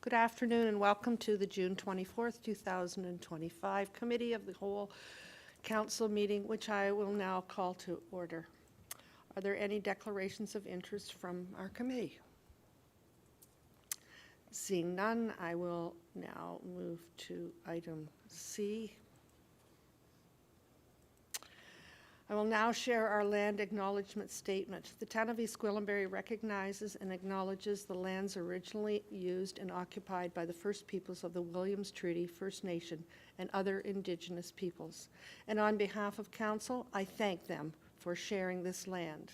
Good afternoon and welcome to the June 24th, 2025 Committee of the Whole Council meeting, which I will now call to order. Are there any declarations of interest from our committee? Seeing none, I will now move to item C. I will now share our land acknowledgement statement. The town of East Gwillimbury recognizes and acknowledges the lands originally used and occupied by the First Peoples of the Williams Treaty First Nation and other Indigenous peoples. And on behalf of Council, I thank them for sharing this land.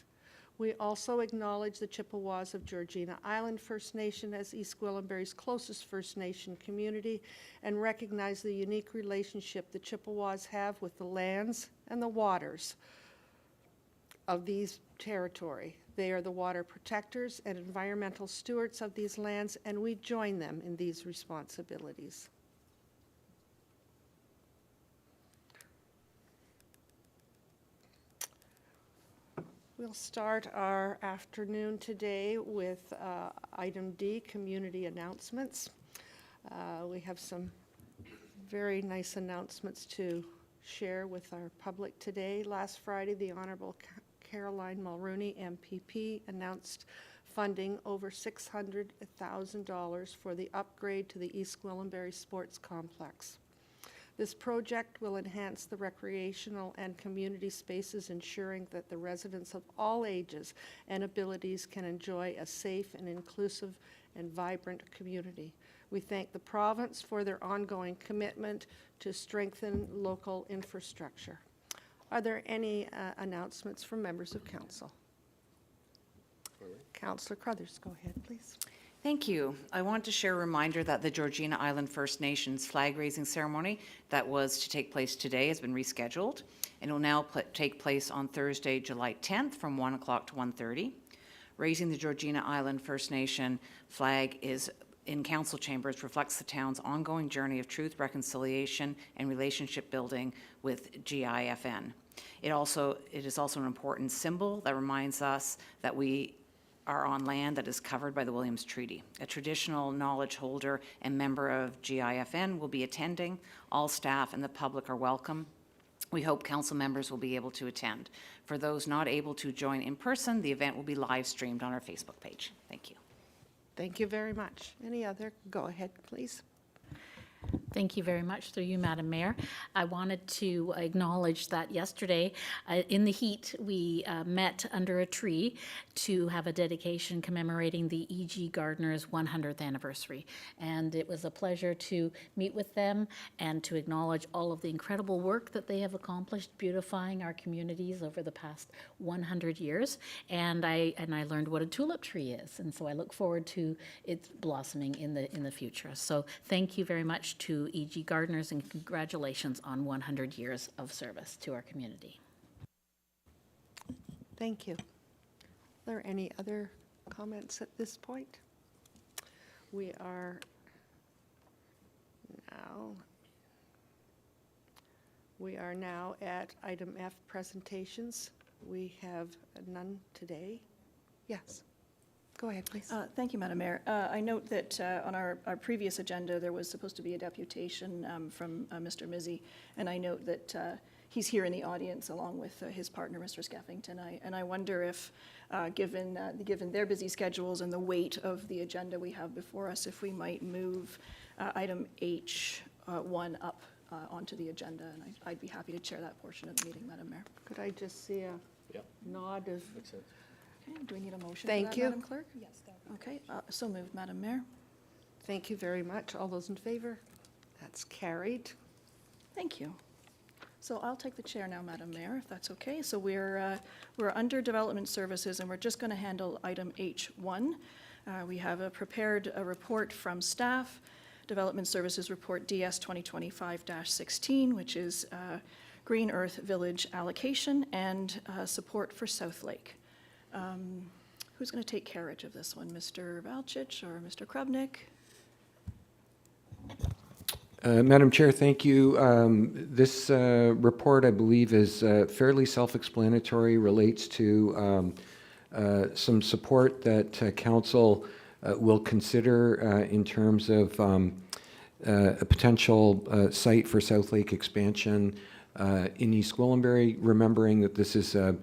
We also acknowledge the Chippewas of Georgina Island First Nation as East Gwillimbury's closest First Nation community and recognize the unique relationship the Chippewas have with the lands and the waters of these territory. They are the water protectors and environmental stewards of these lands, and we join them in these responsibilities. We'll start our afternoon today with item D, community announcements. We have some very nice announcements to share with our public today. Last Friday, the Honorable Caroline Mulrooney, MPP, announced funding over $600,000 for the upgrade to the East Gwillimbury Sports Complex. This project will enhance the recreational and community spaces, ensuring that the residents of all ages and abilities can enjoy a safe and inclusive and vibrant community. We thank the province for their ongoing commitment to strengthen local infrastructure. Are there any announcements from members of council? Councillor Crothers, go ahead, please. Thank you. I want to share a reminder that the Georgina Island First Nations flag raising ceremony that was to take place today has been rescheduled and will now take place on Thursday, July 10th from 1 o'clock to 1:30. Raising the Georgina Island First Nation flag is in council chambers reflects the town's ongoing journey of truth, reconciliation, and relationship building with GIFN. It is also an important symbol that reminds us that we are on land that is covered by the Williams Treaty. A traditional knowledge holder and member of GIFN will be attending. All staff and the public are welcome. We hope council members will be able to attend. For those not able to join in person, the event will be live streamed on our Facebook page. Thank you. Thank you very much. Any other? Go ahead, please. Thank you very much, through you, Madam Mayor. I wanted to acknowledge that yesterday, in the heat, we met under a tree to have a dedication commemorating the E.G. Gardner's 100th anniversary. And it was a pleasure to meet with them and to acknowledge all of the incredible work that they have accomplished beautifying our communities over the past 100 years. And I learned what a tulip tree is. And so I look forward to its blossoming in the future. So thank you very much to E.G. Gardner's and congratulations on 100 years of service to our community. Thank you. Are there any other comments at this point? We are now at item F, presentations. We have none today. Yes. Go ahead, please. Thank you, Madam Mayor. I note that on our previous agenda, there was supposed to be a deputation from Mr. Mizzi, and I note that he's here in the audience along with his partner, Mr. Skeffington. And I wonder if, given their busy schedules and the weight of the agenda we have before us, if we might move item H1 up onto the agenda, and I'd be happy to chair that portion of the meeting, Madam Mayor. Could I just see a nod of... Okay, do we need a motion Thank for that, you. Madam Clerk? Yes. Okay, so moved, Madam Mayor. Thank you very much. All those in favor? That's carried. Thank you. So I'll take the chair now, Madam Mayor, if that's okay. So we're under Development Services, and we're just going to handle item H1. We have prepared a report from staff, Development Services Report DS 2025-16, which is Green Earth Village allocation and support for South Lake. Who's going to take carriage of this one, Mr. Valchich or Mr. Krubnik? Madam Chair, thank you. This report, I believe, is fairly self-explanatory, relates to some support that Council will consider in terms of a potential site for South Lake expansion in East Gwillimbury, remembering that this is a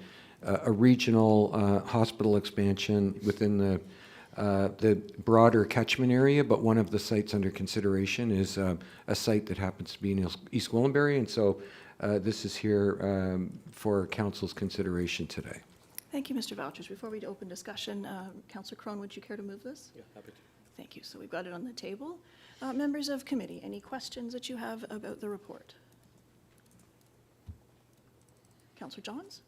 regional hospital expansion within the broader catchment area, but one of the sites under consideration is a site that happens to be in East Gwillimbury, and so this is here for Council's consideration today. Thank you, Mr. Vouchers. Before we open discussion, Councillor Crone, would you care to move this? Yeah, happy to. Thank you. So we've got it on the table. Members of committee, any questions that you have about the report? Councillor Johns?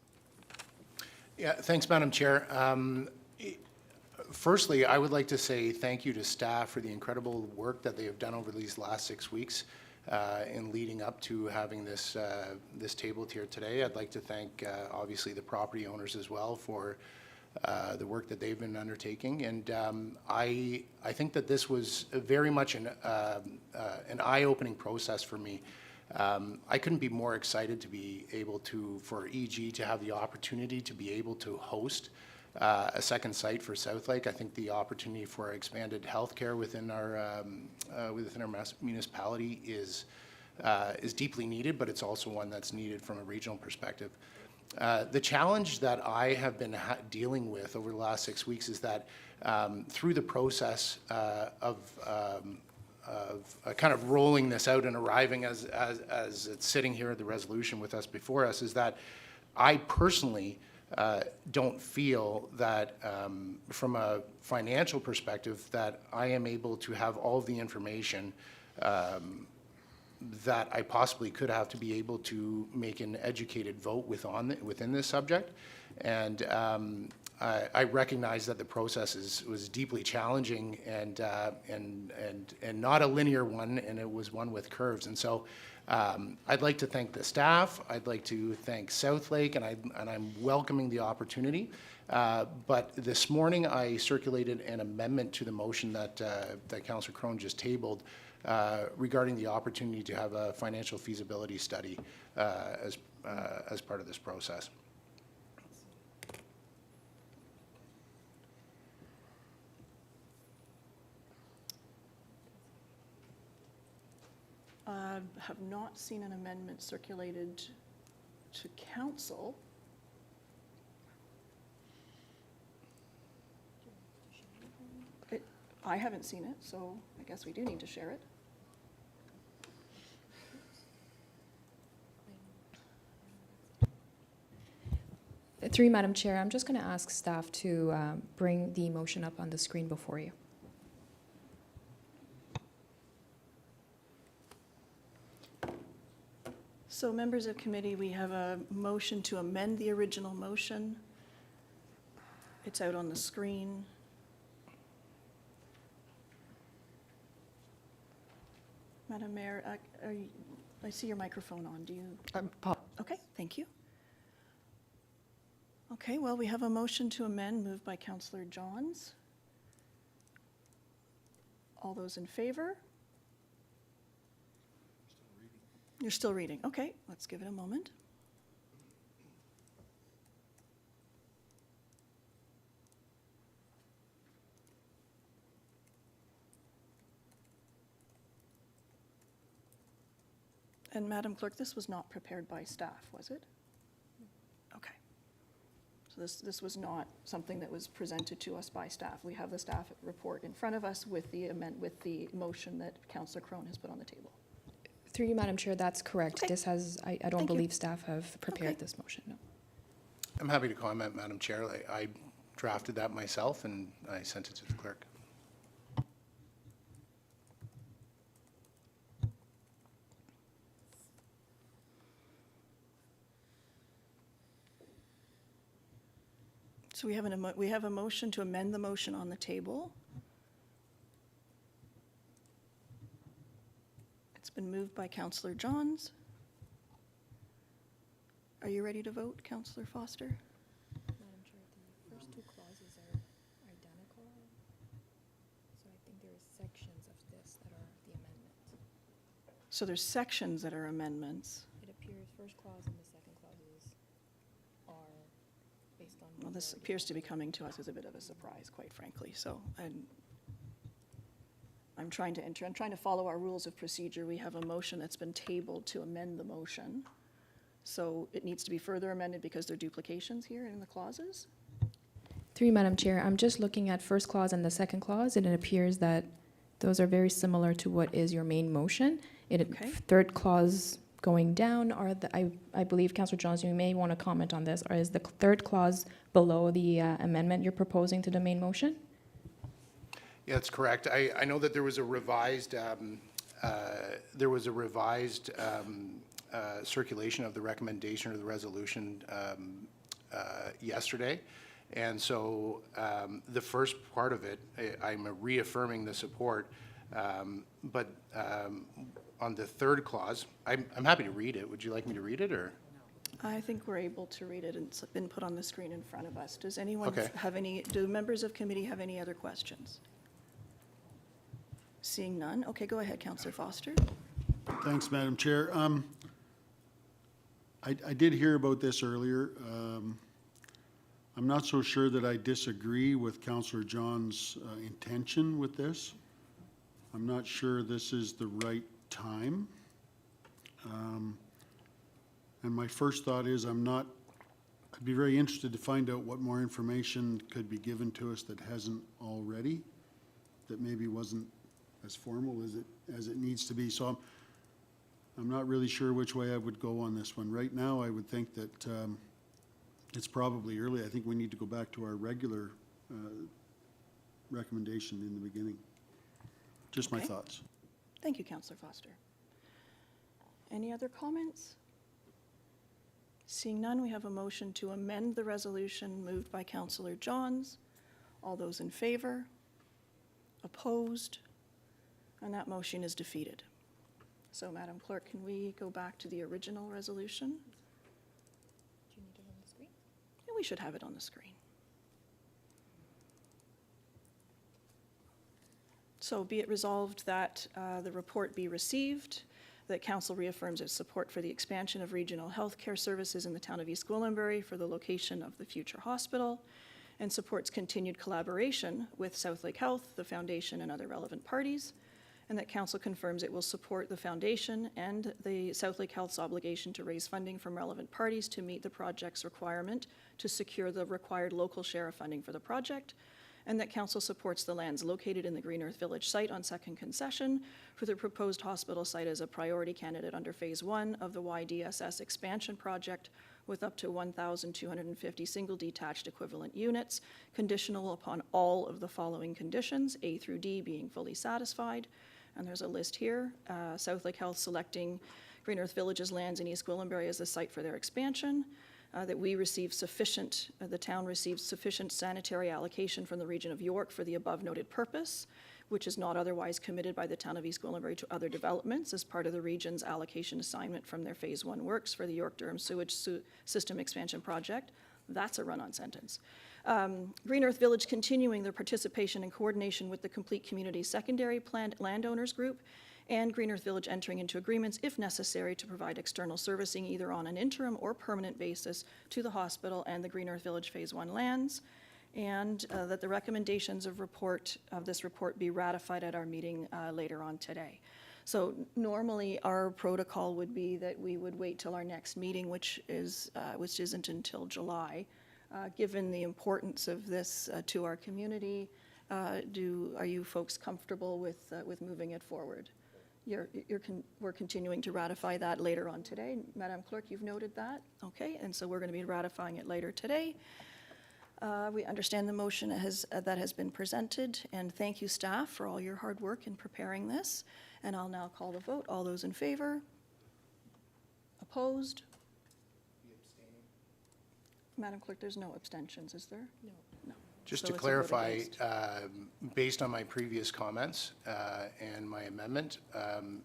Yeah, thanks, Madam Chair. Firstly, I would like to say thank you to staff for the incredible work that they have done over these last 6 weeks in leading up to having this tabled here today. I'd like to thank, obviously, the property owners as well for the work that they've been undertaking. And I think that this was very much an eye-opening process for me. I couldn't be more excited to be able to, for EG to have the opportunity to be able to host a second site for South Lake. I think the opportunity for expanded healthcare within our municipality is deeply needed, but it's also one that's needed from a regional perspective. The challenge that I have been dealing with over the last 6 weeks is that through the process of kind of rolling this out and arriving as it's sitting here at the resolution with us before us, is that I personally don't feel that from a financial perspective that I am able to have all of the information that I possibly could have to be able to make an educated vote within this subject. And I recognize that the process was deeply challenging and not a linear one, and it was one with curves. And so I'd like to thank the staff. I'd like to thank South Lake, and I'm welcoming the opportunity. But this morning I circulated an amendment to the motion that Councillor Crone just tabled regarding the opportunity to have a financial feasibility study as part of this process. Have not seen an amendment circulated to council. I haven't seen it, so I guess we do need to share it. Through you, Madam Chair, I'm just going to ask staff to bring the motion up on the screen before you. So members of committee, we have a motion to amend the original motion. It's out on the screen. Madam Mayor, I see your microphone on. Do you? Okay, thank you. Okay, well, we have a motion to amend moved by Councillor Johns. All those in favor? You're still reading. Okay, let's give it a moment. And Madam Clerk, this was not prepared by staff, was it? Okay. So this was not something that was presented to us by staff. We have the staff report in front of us with the motion that Councillor Crone has put on the table. Through you, Madam Chair, that's correct. Okay. This has, I don't Thank you. believe staff have prepared Okay. this motion, no. I'm happy to comment, Madam Chair. I drafted that myself and I sent it to the clerk. So we have a motion to amend the motion on the table. It's been moved by Councillor Johns. Are you ready to vote, Councillor Foster? Madam Chair, the first two clauses are identical, so I think there are sections of this that are the amendment. So there's sections that are amendments. It appears first clause and the second clauses are based on. Well, this appears to be coming to us as a bit of a surprise, quite frankly. So I'm trying to follow our rules of procedure. We have a motion that's been tabled to amend the motion. So it needs to be further amended because there are duplications here in the clauses? Through you, Madam Chair, I'm just looking at first clause and the second clause, and it appears that those are very similar to what is your main motion. Okay. Third clause going down, I believe, Councillor Johns, you may want to comment on this, or is the third clause below the amendment you're proposing to the main motion? Yeah, that's correct. I know that there was a revised, circulation of the recommendation or the resolution yesterday. And so the first part of it, I'm reaffirming the support, but on the third clause, I'm happy to read it. Would you like me to read it, or? I think we're able to read it, and it's been put on the screen in front of us. Does anyone Okay. do members of committee have any other questions? Seeing none, okay, go ahead, Councillor Foster. Thanks, Madam Chair. I did hear about this earlier. I'm not so sure that I disagree with Councillor John's intention with this. I'm not sure this is the right time. And my first thought is I'd be very interested to find out what more information could be given to us that hasn't already, that maybe wasn't as formal as it needs to be. So I'm not really sure which way I would go on this one. Right now, I would think that it's probably early. I think we need to go back to our regular recommendation in the beginning. Just my Okay. thoughts. Thank you, Councillor Foster. Any other comments? Seeing none, we have a motion to amend the resolution moved by Councillor Johns. All those in favor? Opposed? And that motion is defeated. So, Madam Clerk, can we go back to the original resolution? Do you need it on the screen? Yeah, we should have it on the screen. So be it resolved that the report be received, that Council reaffirms its support for the expansion of regional health care services in the town of East Gwillimbury for the location of the future hospital, and supports continued collaboration with Southlake Health, the Foundation, and other relevant parties, and that Council confirms it will support the Foundation and the Southlake Health's obligation to raise funding from relevant parties to meet the project's requirement to secure the required local share of funding for the project, and that Council supports the lands located in the Green Earth Village site on second concession for the proposed hospital site as a priority candidate under Phase 1 of the YDSS expansion project with up to 1,250 single detached equivalent units, conditional upon all of the following conditions, A through D being fully satisfied. And there's a list here. Southlake Health selecting Green Earth Village's lands in East Gwillimbury as the site for their expansion. That we receive the town receives sufficient sanitary allocation from the region of York for the above noted purpose, which is not otherwise committed by the town of East Gwillimbury to other developments as part of the region's allocation assignment from their Phase 1 works for the York-Durham sewage system expansion project. That's a run-on sentence. Green Earth Village continuing their participation and coordination with the Complete Community Secondary Plan Landowners Group, and Green Earth Village entering into agreements, if necessary, to provide external servicing either on an interim or permanent basis to the hospital and the Green Earth Village Phase 1 lands, and that the recommendations of this report be ratified at our meeting later on today. So normally, our protocol would be that we would wait till our next meeting, which isn't until July. Given the importance of this to our community, are you folks comfortable with moving it forward? We're continuing to ratify that later on today. Madam Clerk, you've noted that? Okay, and so we're going to be ratifying it later today. We understand the motion that has been presented, and thank you, staff, for all your hard work in preparing this. And I'll now call the vote. All those in favor? Opposed? Madam Clerk, there's no abstentions, is there? No. No. Just So to it's a vote clarify, against. based on my previous comments and my amendment,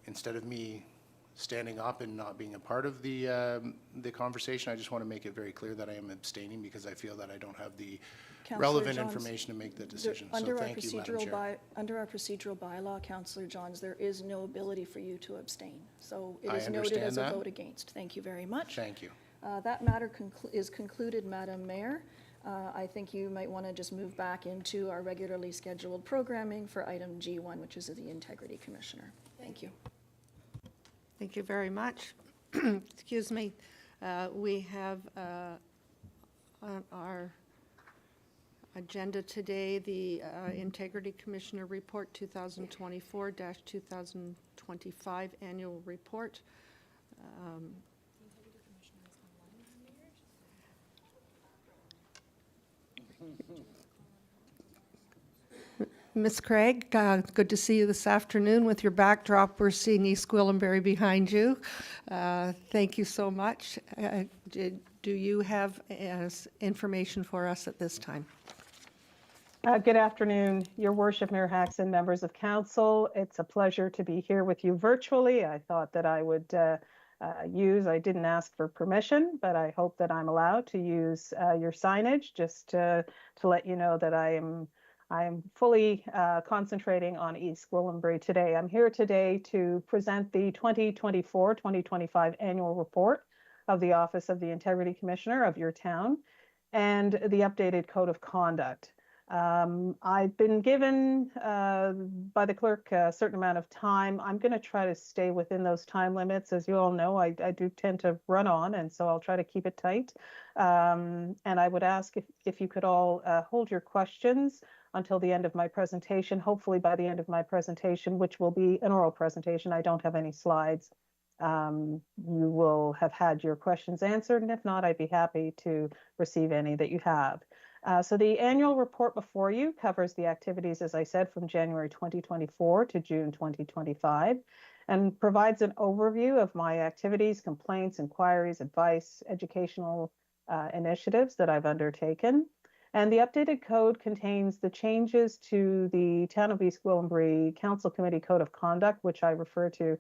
instead of me standing up and not being a part of the conversation, I just want to make it very clear that I am abstaining because I feel that I don't have the Councillor relevant Johns, information to make the decision. So Under our thank you, Madam Chair. under our procedural bylaw, Councillor Johns, there is no ability for you to abstain. So it I is noted as a understand that. vote against. Thank you very much. Thank you. That matter is concluded, Madam Mayor. I think you might want to just move back into our regularly scheduled programming for item G1, which is the Integrity Commissioner. Thank you. Thank you very much. Excuse me. We have on our agenda today the Integrity Commissioner Report 2024-2025 Annual Report. Ms. Craig, good to see you this afternoon. With your backdrop, we're seeing East Gwillimbury behind you. Thank you so much. Do you have information for us at this time? Good afternoon, Your Worship, Mayor Haxon, members of council. It's a pleasure to be here with you virtually. I thought that I would I didn't ask for permission, but I hope that I'm allowed to use your signage just to let you know that I am fully concentrating on East Gwillimbury today. I'm here today to present the 2024-2025 annual report of the Office of the Integrity Commissioner of your town and the updated code of conduct. I've been given by the clerk a certain amount of time. I'm going to try to stay within those time limits. As you all know, I do tend to run on, and so I'll try to keep it tight. And I would ask if you could all hold your questions until the end of my presentation. Hopefully by the end of my presentation, which will be an oral presentation, I don't have any slides. You will have had your questions answered, and if not, I'd be happy to receive any that you have. So the annual report before you covers the activities, as I said, from January 2024 to June 2025, and provides an overview of my activities, complaints, inquiries, advice, educational initiatives that I've undertaken. And the updated code contains the changes to the Town of East Gwillimbury Council Committee Code of Conduct, which I refer to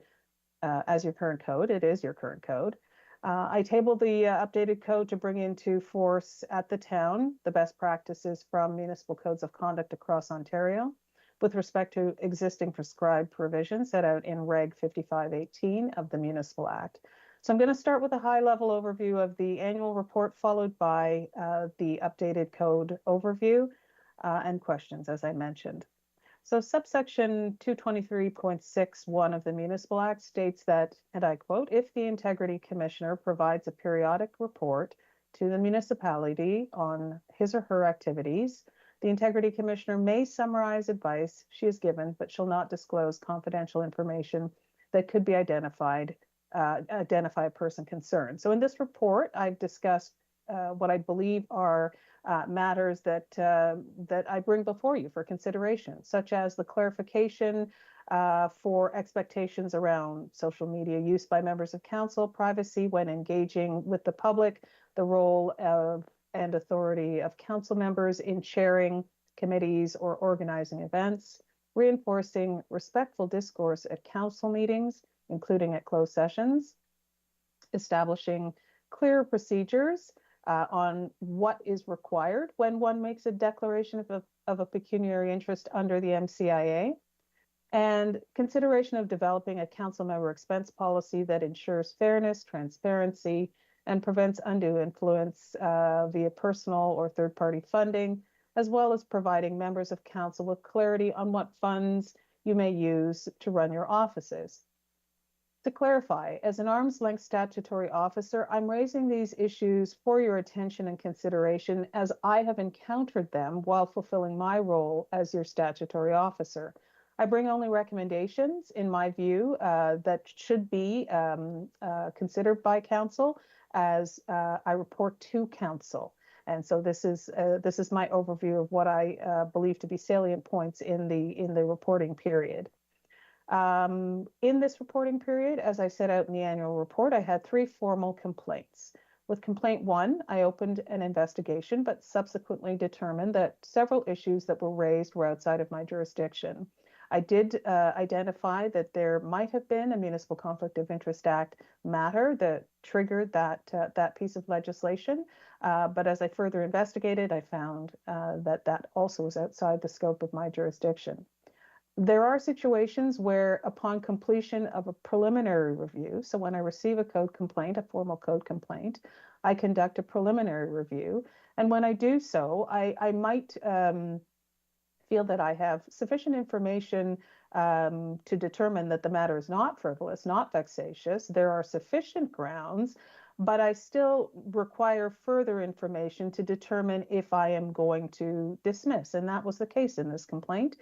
as your current code. It is your current code. I tabled the updated code to bring into force at the town the best practices from municipal codes of conduct across Ontario with respect to existing prescribed provisions set out in Reg 5518 of the Municipal Act. So I'm going to start with a high-level overview of the annual report, followed by the updated code overview and questions, as I mentioned. So subsection 223.61 of the Municipal Act states that, and I quote, if the Integrity Commissioner provides a periodic report to the municipality on his or her activities, the Integrity Commissioner may summarize advice she has given, but shall not disclose confidential information that could be identify a person concerned. So in this report, I've discussed what I believe are matters that I bring before you for consideration, such as the clarification for expectations around social media use by members of council, privacy when engaging with the public, the role of and authority of council members in chairing committees or organizing events, reinforcing respectful discourse at council meetings, including at closed sessions, establishing clear procedures on what is required when one makes a declaration of a pecuniary interest under the MCIA, and consideration of developing a council member expense policy that ensures fairness, transparency, and prevents undue influence via personal or third-party funding, as well as providing members of council with clarity on what funds you may use to run your offices. To clarify, as an arm's-length statutory officer, I'm raising these issues for your attention and consideration as I have encountered them while fulfilling my role as your statutory officer. I bring only recommendations, in my view, that should be considered by council as I report to council. And so this is my overview of what I believe to be salient points in the reporting period. In this reporting period, as I set out in the annual report, I had 3 formal complaints. With complaint 1, I opened an investigation, but subsequently determined that several issues that were raised were outside of my jurisdiction. I did identify that there might have been a Municipal Conflict of Interest Act matter that triggered that piece of legislation, but as I further investigated, I found that also was outside the scope of my jurisdiction. There are situations where upon completion of a preliminary review, so when I receive a code complaint, a formal code complaint, I conduct a preliminary review And when I do so, I might feel that I have sufficient information to determine that the matter is not frivolous, not vexatious. There are sufficient grounds, but I still require further information to determine if I am going to dismiss. And that was the case in this complaint.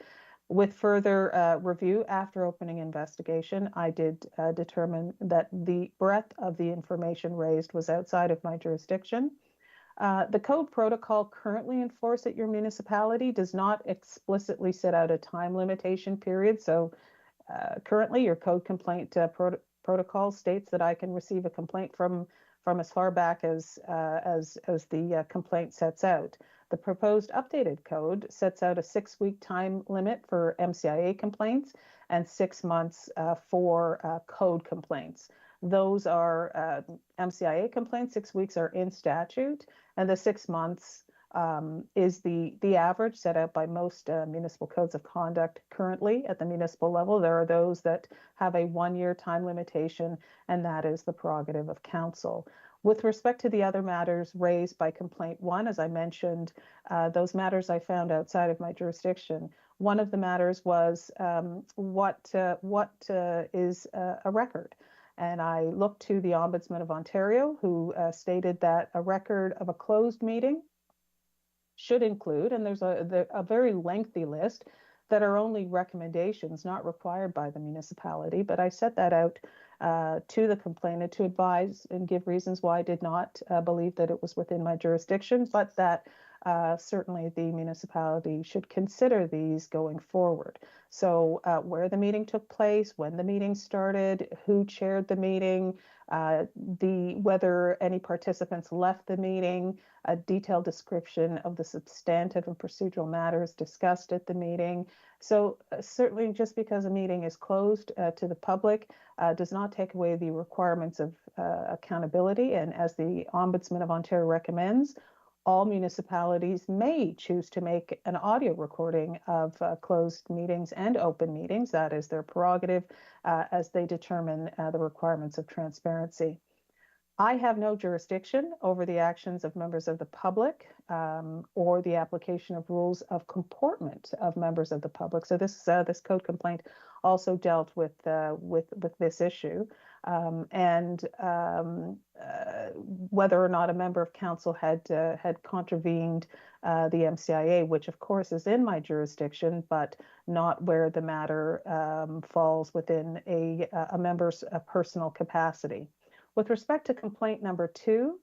With further review after opening investigation, I did determine that the breadth of the information raised was outside of my jurisdiction. The code protocol currently in force at your municipality does not explicitly set out a time limitation period. So currently your code complaint protocol states that I can receive a complaint from as far back as the complaint sets out. The proposed updated code sets out a 6-week time limit for MCIA complaints and 6 months for code complaints. Those are MCIA complaints, 6 weeks are in statute, and the 6 months is the average set out by most municipal codes of conduct currently at the municipal level. There are those that have a 1-year time limitation, and that is the prerogative of council. With respect to the other matters raised by complaint 1, as I mentioned, those matters I found outside of my jurisdiction. One of the matters was what is a record? And I looked to the Ombudsman of Ontario, who stated that a record of a closed meeting should include, and there's a very lengthy list that are only recommendations, not required by the municipality, but I set that out to the complainant to advise and give reasons why I did not believe that it was within my jurisdiction, but that certainly the municipality should consider these going forward. So where the meeting took place, when the meeting started, who chaired the meeting, whether any participants left the meeting, a detailed description of the substantive and procedural matters discussed at the meeting. So certainly just because a meeting is closed to the public does not take away the requirements of accountability. And as the Ombudsman of Ontario recommends, all municipalities may choose to make an audio recording of closed meetings and open meetings. That is their prerogative as they determine the requirements of transparency. I have no jurisdiction over the actions of members of the public or the application of rules of comportment of members of the public. So this code complaint also dealt with this issue. Whether or not a member of council had contravened the MCIA, which of course is in my jurisdiction, but not where the matter falls within a member's personal capacity. With respect to complaint number 2,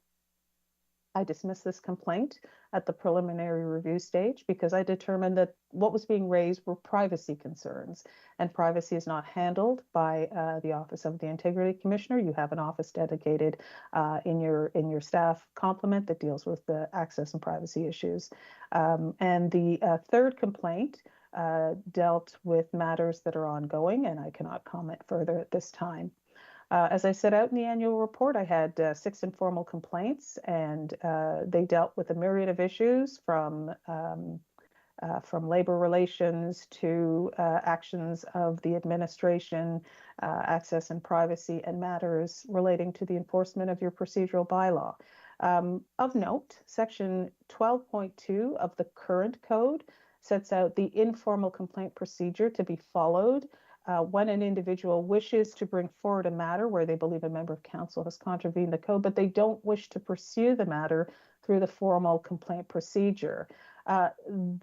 I dismissed this complaint at the preliminary review stage because I determined that what was being raised were privacy concerns, and privacy is not handled by the Office of the Integrity Commissioner. You have an office dedicated in your staff complement that deals with the access and privacy issues. And the third complaint dealt with matters that are ongoing, and I cannot comment further at this time. As I set out in the annual report, I had 6 informal complaints, and they dealt with a myriad of issues from labor relations to actions of the administration, access and privacy, and matters relating to the enforcement of your procedural bylaw. Of note, Section 12.2 of the current code sets out the informal complaint procedure to be followed when an individual wishes to bring forward a matter where they believe a member of council has contravened the code, but they don't wish to pursue the matter through the formal complaint procedure.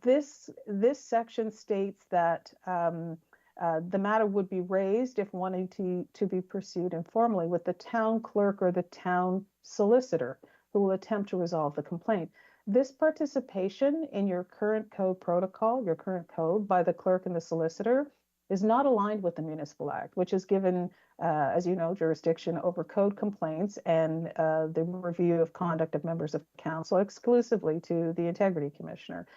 This section states that the matter would be raised if wanting to be pursued informally with the town clerk or the town solicitor who will attempt to resolve the complaint. This participation in your current code protocol, your current code by the clerk and the solicitor is not aligned with the Municipal Act, which is given, as you know, jurisdiction over code complaints and the review of conduct of members of council exclusively to the Integrity Commissioner.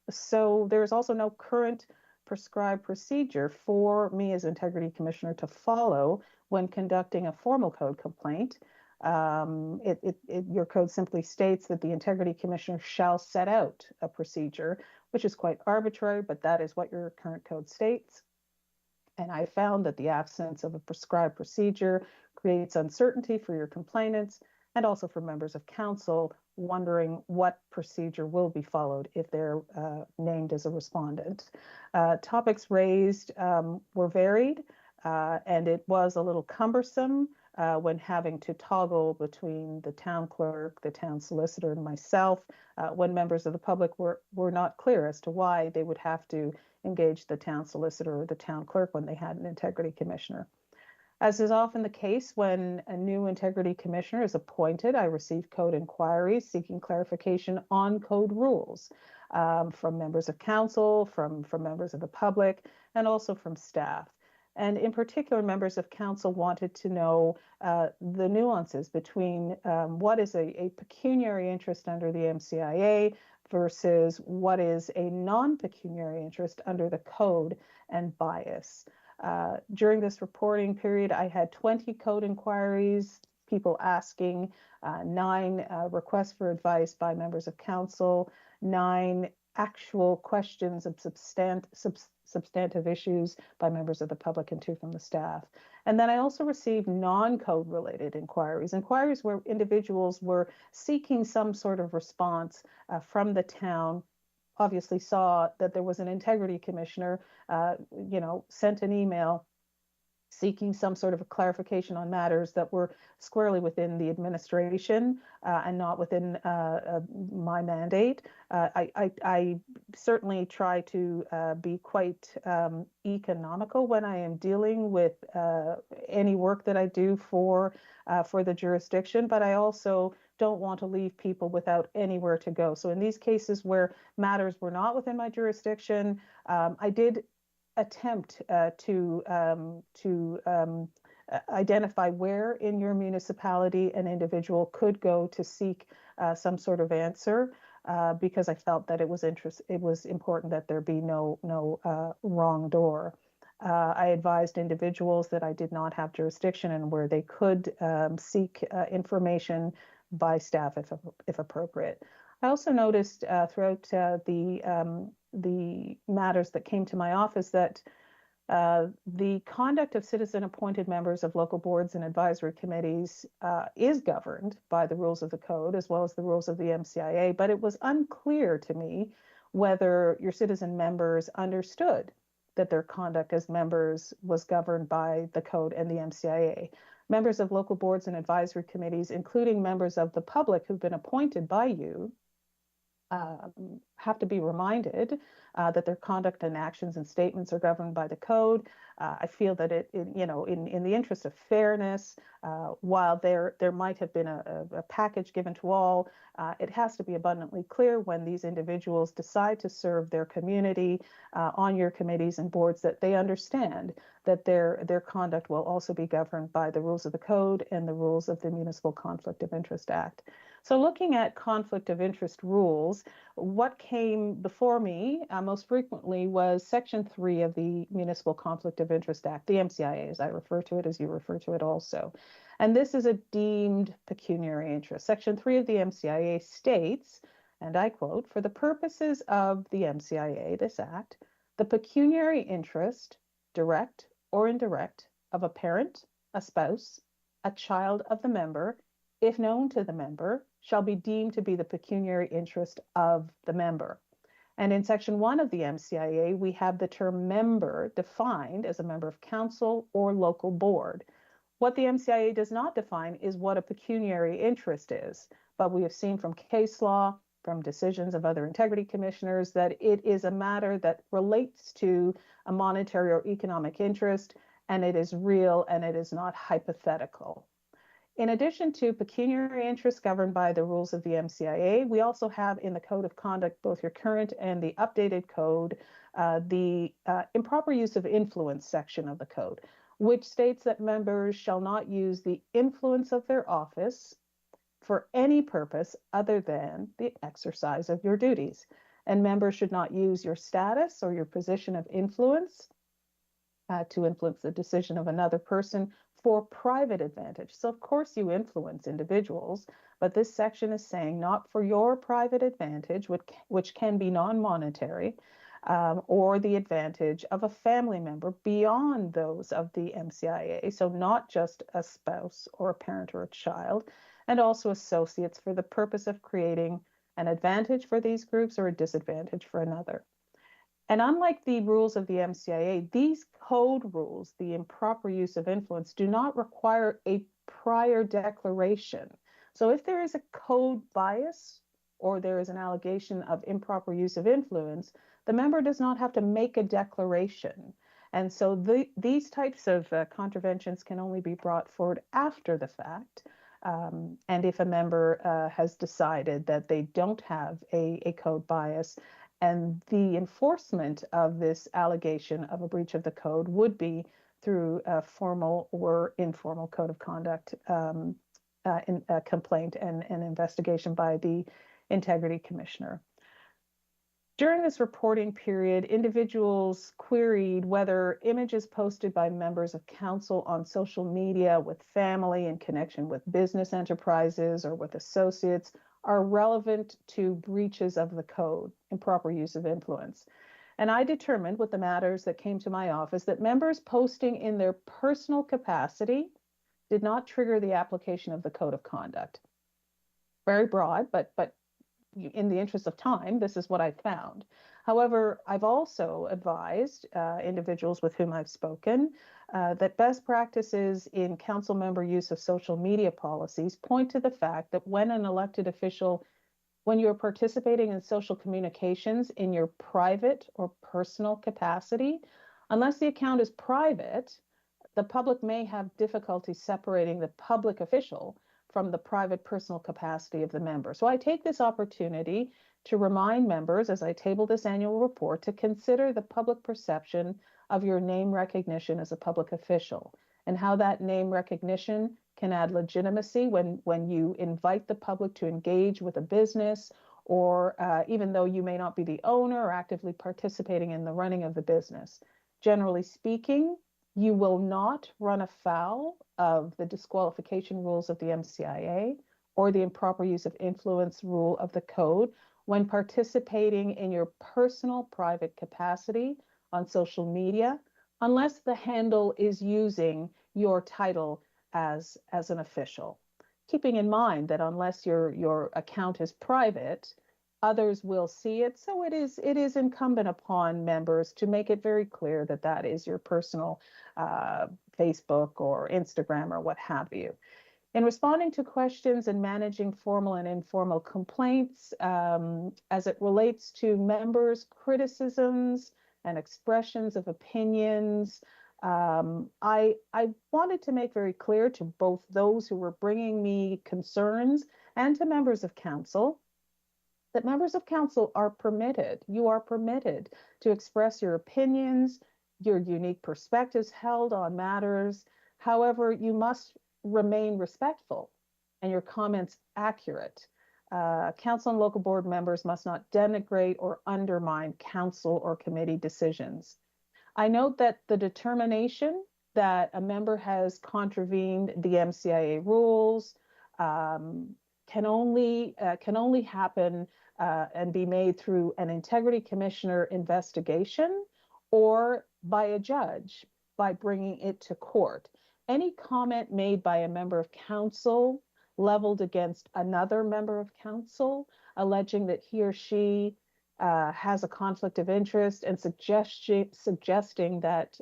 So there's also no current prescribed procedure for me as Integrity Commissioner to follow when conducting a formal code complaint. Your code simply states that the Integrity Commissioner shall set out a procedure, which is quite arbitrary, but that is what your current code states. And I found that the absence of a prescribed procedure creates uncertainty for your complainants and also for members of council wondering what procedure will be followed if they're named as a respondent. Topics raised were varied, and it was a little cumbersome when having to toggle between the town clerk, the town solicitor, and myself, when members of the public were not clear as to why they would have to engage the town solicitor or the town clerk when they had an integrity commissioner. As is often the case when a new integrity commissioner is appointed, I received code inquiries seeking clarification on code rules from members of council, from members of the public, and also from staff. And in particular, members of council wanted to know the nuances between what is a pecuniary interest under the MCIA versus what is a non-pecuniary interest under the code and bias. During this reporting period, I had 20 code inquiries, people asking, 9 requests for advice by members of council, 9 actual questions of substantive issues by members of the public, and 2 from the staff. And then I also received non-code related inquiries where individuals were seeking some sort of response from the town, obviously saw that there was an integrity commissioner, sent an email seeking some sort of a clarification on matters that were squarely within the administration and not within my mandate. I certainly try to be quite economical when I am dealing with any work that I do for the jurisdiction, but I also don't want to leave people without anywhere to go. So in these cases where matters were not within my jurisdiction, I did attempt to identify where in your municipality an individual could go to seek some sort of answer, because I felt that it was important that there be no wrong door. I advised individuals that I did not have jurisdiction and where they could seek information by staff if appropriate. I also noticed throughout the matters that came to my office that the conduct of citizen-appointed members of local boards and advisory committees is governed by the rules of the code as well as the rules of the MCIA, but it was unclear to me whether your citizen members understood that their conduct as members was governed by the code and the MCIA. Members of local boards and advisory committees, including members of the public who've been appointed by you, have to be reminded that their conduct and actions and statements are governed by the code. I feel that in the interest of fairness, while there might have been a package given to all, it has to be abundantly clear when these individuals decide to serve their community on your committees and boards that they understand that their conduct will also be governed by the rules of the code and the rules of the Municipal Conflict of Interest Act. So looking at conflict of interest rules, what came before me most frequently was Section 3 of the Municipal Conflict of Interest Act, the MCIA, as I refer to it, as you refer to it also. And this is a deemed pecuniary interest. Section 3 of the MCIA states, and I quote, "For the purposes of the MCIA, this act, the pecuniary interest, direct or indirect, of a parent, a spouse, a child of the member, if known to the member, shall be deemed to be the pecuniary interest of the member." And in Section 1 of the MCIA, we have the term member defined as a member of council or local board. What the MCIA does not define is what a pecuniary interest is, but we have seen from case law, from decisions of other integrity commissioners, that it is a matter that relates to a monetary or economic interest, and it is real and it is not hypothetical. In addition to pecuniary interests governed by the rules of the MCIA, we also have in the Code of Conduct, both your current and the updated code, the improper use of influence section of the code, which states that members shall not use the influence of their office for any purpose other than the exercise of your duties. And members should not use your status or your position of influence to influence the decision of another person for private advantage. So of course you influence individuals, but this section is saying not for your private advantage, which can be non-monetary, or the advantage of a family member beyond those of the MCIA. So not just a spouse or a parent or a child. and also associates for the purpose of creating an advantage for these groups or a disadvantage for another. And unlike the rules of the MCIA, these code rules, the improper use of influence, do not require a prior declaration. So if there is a code bias or there is an allegation of improper use of influence, the member does not have to make a declaration. And so these types of contraventions can only be brought forward after the fact. And if a member has decided that they don't have a code bias, and the enforcement of this allegation of a breach of the code would be through a formal or informal code of conduct complaint and an investigation by the Integrity Commissioner. During this reporting period, individuals queried whether images posted by members of council on social media with family in connection with business enterprises or with associates are relevant to breaches of the code, improper use of influence. And I determined with the matters that came to my office that members posting in their personal capacity did not trigger the application of the code of conduct. Very broad, but in the interest of time, this is what I found. However, I've also advised individuals with whom I've spoken that best practices in council member use of social media policies point to the fact that when an elected official, when you're participating in social communications in your private or personal capacity, unless the account is private, the public may have difficulty separating the public official from the private personal capacity of the member. So I take this opportunity to remind members as I table this annual report to consider the public perception of your name recognition as a public official and how that name recognition can add legitimacy when you invite the public to engage with a business or even though you may not be the owner or actively participating in the running of the business. Generally speaking, you will not run afoul of the disqualification rules of the MCIA or the improper use of influence rule of the code when participating in your personal private capacity on social media, unless the handle is using your title as an official. Keeping in mind that unless your account is private, others will see it. So it is incumbent upon members to make it very clear that that is your personal Facebook or Instagram or what have you. In responding to questions and managing formal and informal complaints, as it relates to members' criticisms and expressions of opinions, I wanted to make very clear to both those who were bringing me concerns and to members of council that members of council are permitted, you are permitted to express your opinions, your unique perspectives held on matters. However, you must remain respectful and your comments accurate. Council and local board members must not denigrate or undermine council or committee decisions. I note that the determination that a member has contravened the MCIA rules can only happen and be made through an integrity commissioner investigation or by a judge by bringing it to court. Any comment made by a member of council leveled against another member of council, alleging that he or she has a conflict of interest and suggesting that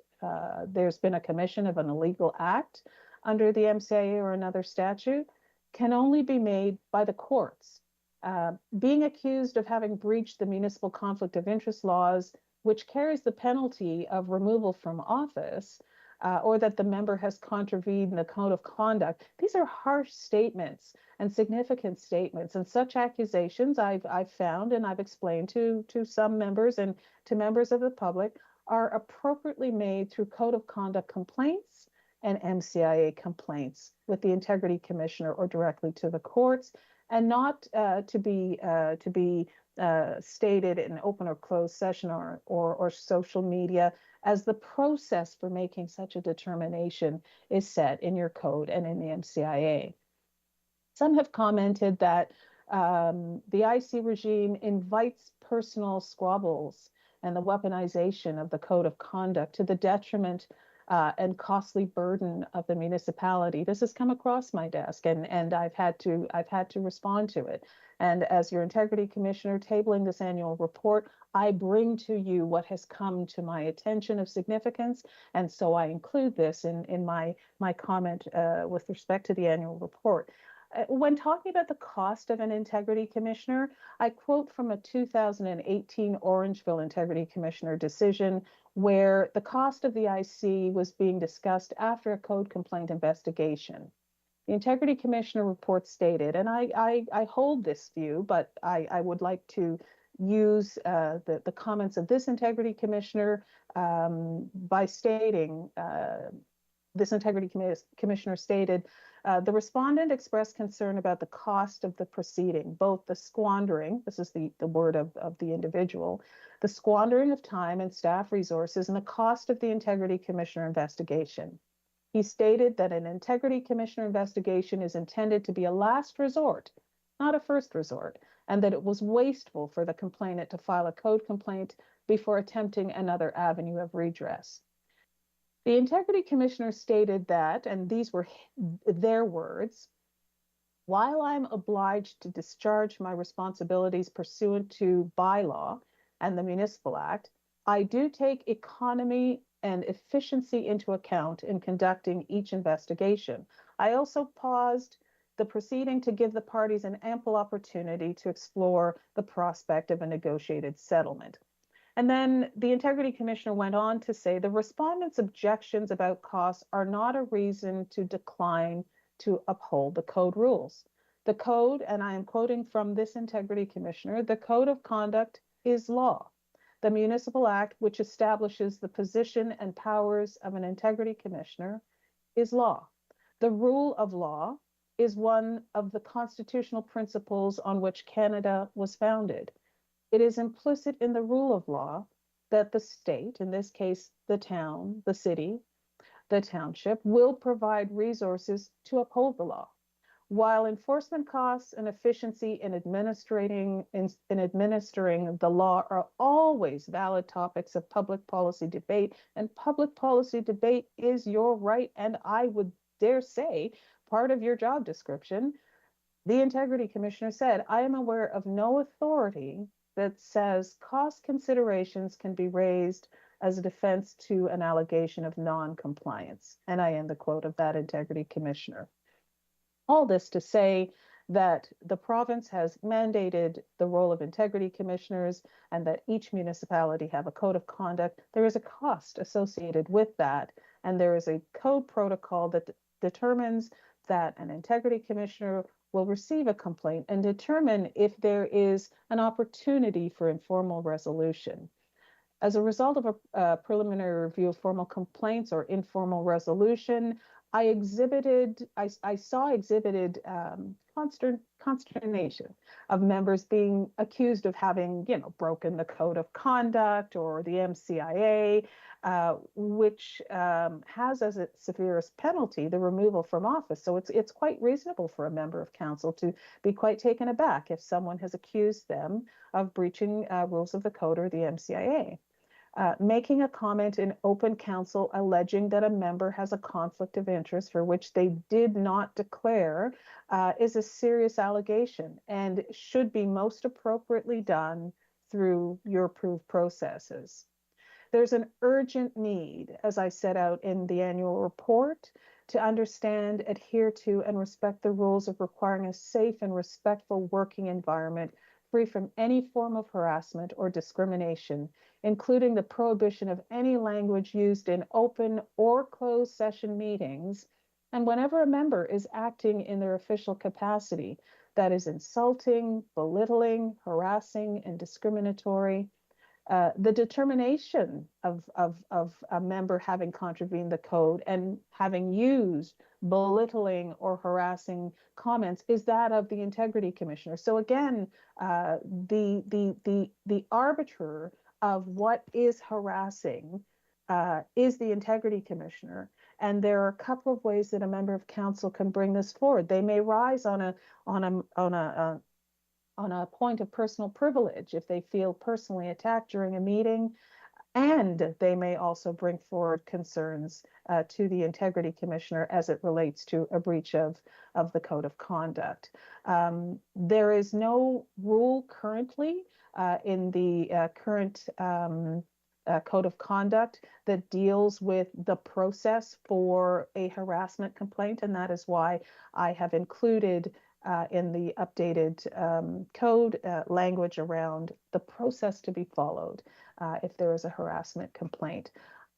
there's been a commission of an illegal act under the MCIA or another statute, can only be made by the courts. Being accused of having breached the municipal conflict of interest laws, which carries the penalty of removal from office, or that the member has contravened the code of conduct. These are harsh statements and significant statements, and such accusations I've found and I've explained to some members and to members of the public are appropriately made through code of conduct complaints and MCIA complaints with the Integrity Commissioner or directly to the courts, and not to be stated in open or closed session or social media, as the process for making such a determination is set in your code and in the MCIA. Some have commented that the IC regime invites personal squabbles and the weaponization of the code of conduct to the detriment and costly burden of the municipality. This has come across my desk, and I've had to respond to it. And as your integrity commissioner tabling this annual report, I bring to you what has come to my attention of significance, and so I include this in my comment with respect to the annual report. When talking about the cost of an integrity commissioner, I quote from a 2018 Orangeville Integrity Commissioner decision where the cost of the IC was being discussed after a code complaint investigation. The Integrity Commissioner report stated, and I hold this view, but I would like to use the comments of this Integrity Commissioner by stating, this Integrity Commissioner stated, the respondent expressed concern about the cost of the proceeding, both the squandering, this is the word of the individual, the squandering of time and staff resources, and the cost of the Integrity Commissioner investigation. He stated that an Integrity Commissioner investigation is intended to be a last resort, not a first resort, and that it was wasteful for the complainant to file a code complaint before attempting another avenue of redress. The Integrity Commissioner stated that, and these were their words, while I'm obliged to discharge my responsibilities pursuant to bylaw and the Municipal Act, I do take economy and efficiency into account in conducting each investigation. I also paused the proceeding to give the parties an ample opportunity to explore the prospect of a negotiated settlement. And then the Integrity Commissioner went on to say the respondents' objections about costs are not a reason to decline to uphold the code rules. The code, and I am quoting from this Integrity Commissioner, the code of conduct is law. The Municipal Act, which establishes the position and powers of an Integrity Commissioner, is law. The rule of law is one of the constitutional principles on which Canada was founded. It is implicit in the rule of law that the state, in this case, the town, the city, the township, will provide resources to uphold the law. While enforcement costs and efficiency in administering the law are always valid topics of public policy debate, and public policy debate is your right, and I would dare say part of your job description, the Integrity Commissioner said, I am aware of no authority that says cost considerations can be raised as a defense to an allegation of non-compliance. And I end the quote of that Integrity Commissioner. All this to say that the province has mandated the role of Integrity Commissioners and that each municipality have a code of conduct. There is a cost associated with that, and there is a code protocol that determines that an Integrity Commissioner will receive a complaint and determine if there is an opportunity for informal resolution. As a result of a preliminary review of formal complaints or informal resolution, I saw exhibited consternation of members being accused of having, broken the code of conduct or the MCIA, which has as its severest penalty the removal from office. So it's quite reasonable for a member of council to be quite taken aback if someone has accused them of breaching rules of the code or the MCIA. Making a comment in open council alleging that a member has a conflict of interest for which they did not declare is a serious allegation and should be most appropriately done through your approved processes. There's an urgent need, as I set out in the annual report, to understand, adhere to, and respect the rules of requiring a safe and respectful working environment free from any form of harassment or discrimination, including the prohibition of any language used in open or closed session meetings, and whenever a member is acting in their official capacity that is insulting, belittling, harassing, and discriminatory. The determination of a member having contravened the code and having used belittling or harassing comments is that of the Integrity Commissioner. So again, the arbiter of what is harassing is the Integrity Commissioner. And there are a couple of ways that a member of council can bring this forward. They may rise on a point of personal privilege if they feel personally attacked during a meeting. And they may also bring forward concerns to the Integrity Commissioner as it relates to a breach of the Code of Conduct. There is no rule currently in the current Code of Conduct that deals with the process for a harassment complaint, and that is why I have included in the updated code language around the process to be followed if there is a harassment complaint.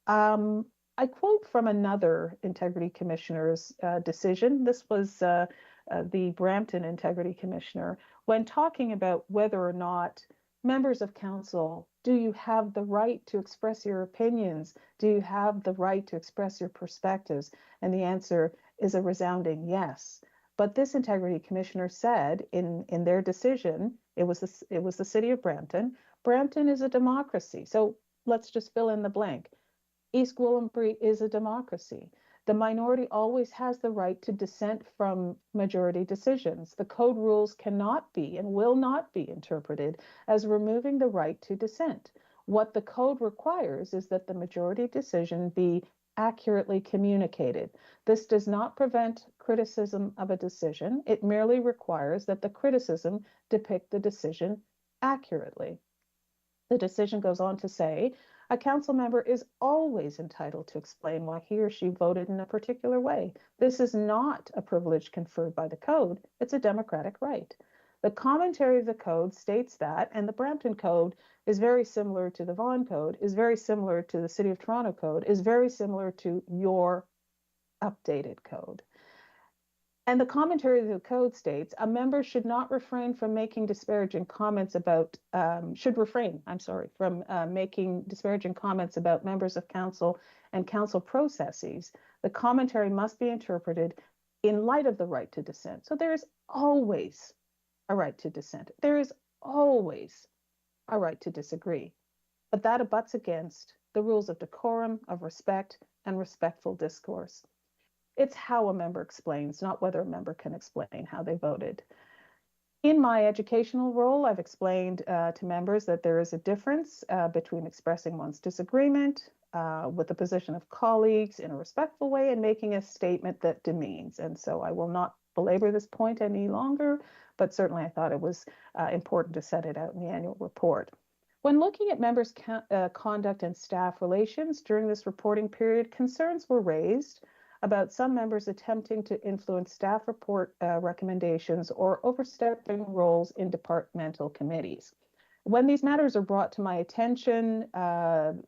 I quote from another Integrity Commissioner's decision. This was the Brampton Integrity Commissioner, when talking about whether or not members of council, do you have the right to express your opinions? Do you have the right to express your perspectives? And the answer is a resounding yes. But this Integrity Commissioner said in their decision, it was the city of Brampton. Brampton is a democracy. So let's just fill in the blank. East Gwillimbury is a democracy. The minority always has the right to dissent from majority decisions. The code rules cannot be and will not be interpreted as removing the right to dissent. What the code requires is that the majority decision be accurately communicated. This does not prevent criticism of a decision. It merely requires that the criticism depict the decision accurately. The decision goes on to say, a council member is always entitled to explain why he or she voted in a particular way. This is not a privilege conferred by the code. It's a democratic right. The commentary of the code states that, and the Brampton Code is very similar to the Vaughan Code, is very similar to the City of Toronto Code, is very similar to your updated code. And the commentary of the code states, a member should not refrain from making disparaging comments about, from making disparaging comments about members of council and council processes. The commentary must be interpreted in light of the right to dissent. So there is always a right to dissent. There is always a right to disagree. But that abuts against the rules of decorum, of respect, and respectful discourse. It's how a member explains, not whether a member can explain how they voted. In my educational role, I've explained to members that there is a difference between expressing one's disagreement with the position of colleagues in a respectful way and making a statement that demeans. And so I will not belabor this point any longer, but certainly I thought it was important to set it out in the annual report. When looking at members' conduct and staff relations during this reporting period, concerns were raised about some members attempting to influence staff report recommendations or overstepping roles in departmental committees. When these matters are brought to my attention,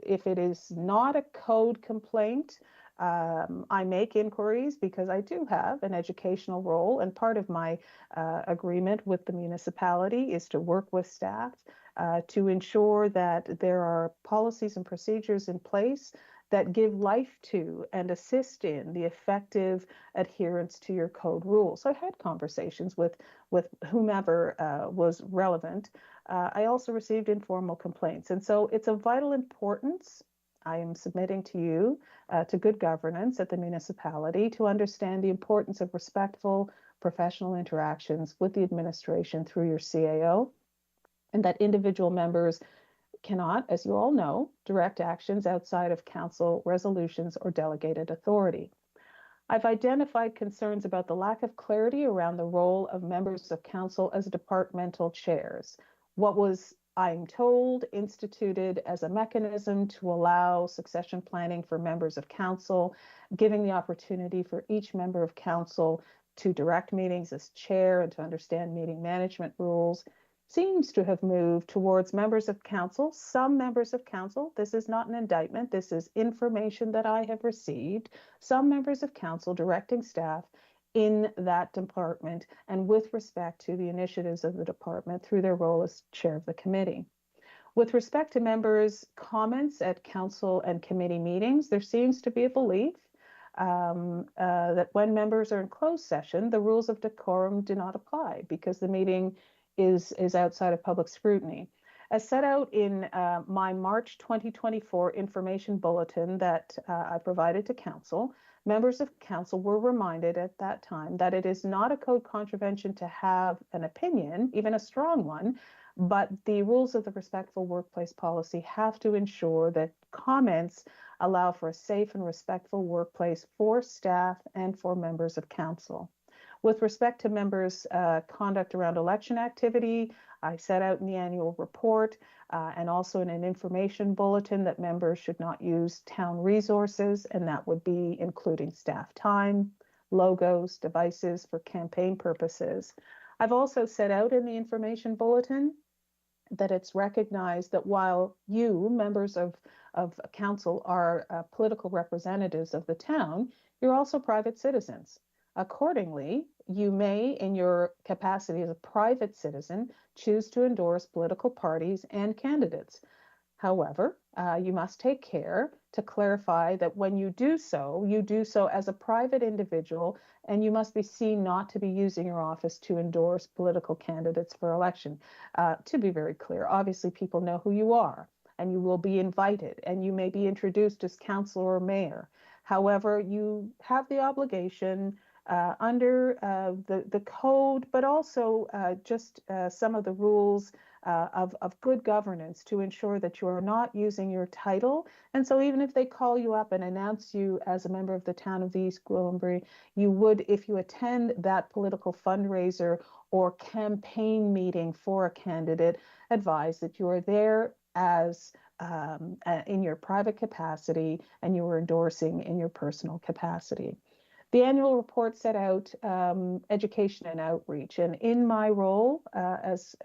if it is not a code complaint, I make inquiries because I do have an educational role, and part of my agreement with the municipality is to work with staff to ensure that there are policies and procedures in place that give life to and assist in the effective adherence to your code rules. So I had conversations with whomever was relevant. I also received informal complaints. And so it's of vital importance, I am submitting to you, to good governance at the municipality to understand the importance of respectful professional interactions with the administration through your CAO, and that individual members cannot, as you all know, direct actions outside of council resolutions or delegated authority. I've identified concerns about the lack of clarity around the role of members of council as departmental chairs. What was, I'm told, instituted as a mechanism to allow succession planning for members of council, giving the opportunity for each member of council to direct meetings as chair and to understand meeting management rules, seems to have moved towards members of council, some members of council. This is not an indictment. This is information that I have received. Some members of council directing staff in that department and with respect to the initiatives of the department through their role as chair of the committee. With respect to members' comments at council and committee meetings, there seems to be a belief that when members are in closed session, the rules of decorum do not apply because the meeting is outside of public scrutiny. As set out in my March 2024 information bulletin that I provided to council, members of council were reminded at that time that it is not a code contravention to have an opinion, even a strong one, But the rules of the respectful workplace policy have to ensure that comments allow for a safe and respectful workplace for staff and for members of council. With respect to members' conduct around election activity, I set out in the annual report and also in an information bulletin that members should not use town resources, and that would be including staff time, logos, devices for campaign purposes. I've also set out in the information bulletin that it's recognized that while you, members of council, are political representatives of the town, you're also private citizens. Accordingly, you may, in your capacity as a private citizen, choose to endorse political parties and candidates. However, you must take care to clarify that when you do so as a private individual, and you must be seen not to be using your office to endorse political candidates for election. To be very clear, obviously people know who you are, and you will be invited, and you may be introduced as councillor or mayor. However, you have the obligation under the code, but also just some of the rules of good governance to ensure that you are not using your title. And so even if they call you up and announce you as a member of the town of East Gwillimbury, you would, if you attend that political fundraiser or campaign meeting for a candidate, advise that you are there as in your private capacity and you are endorsing in your personal capacity. The annual report set out education and outreach, and in my role as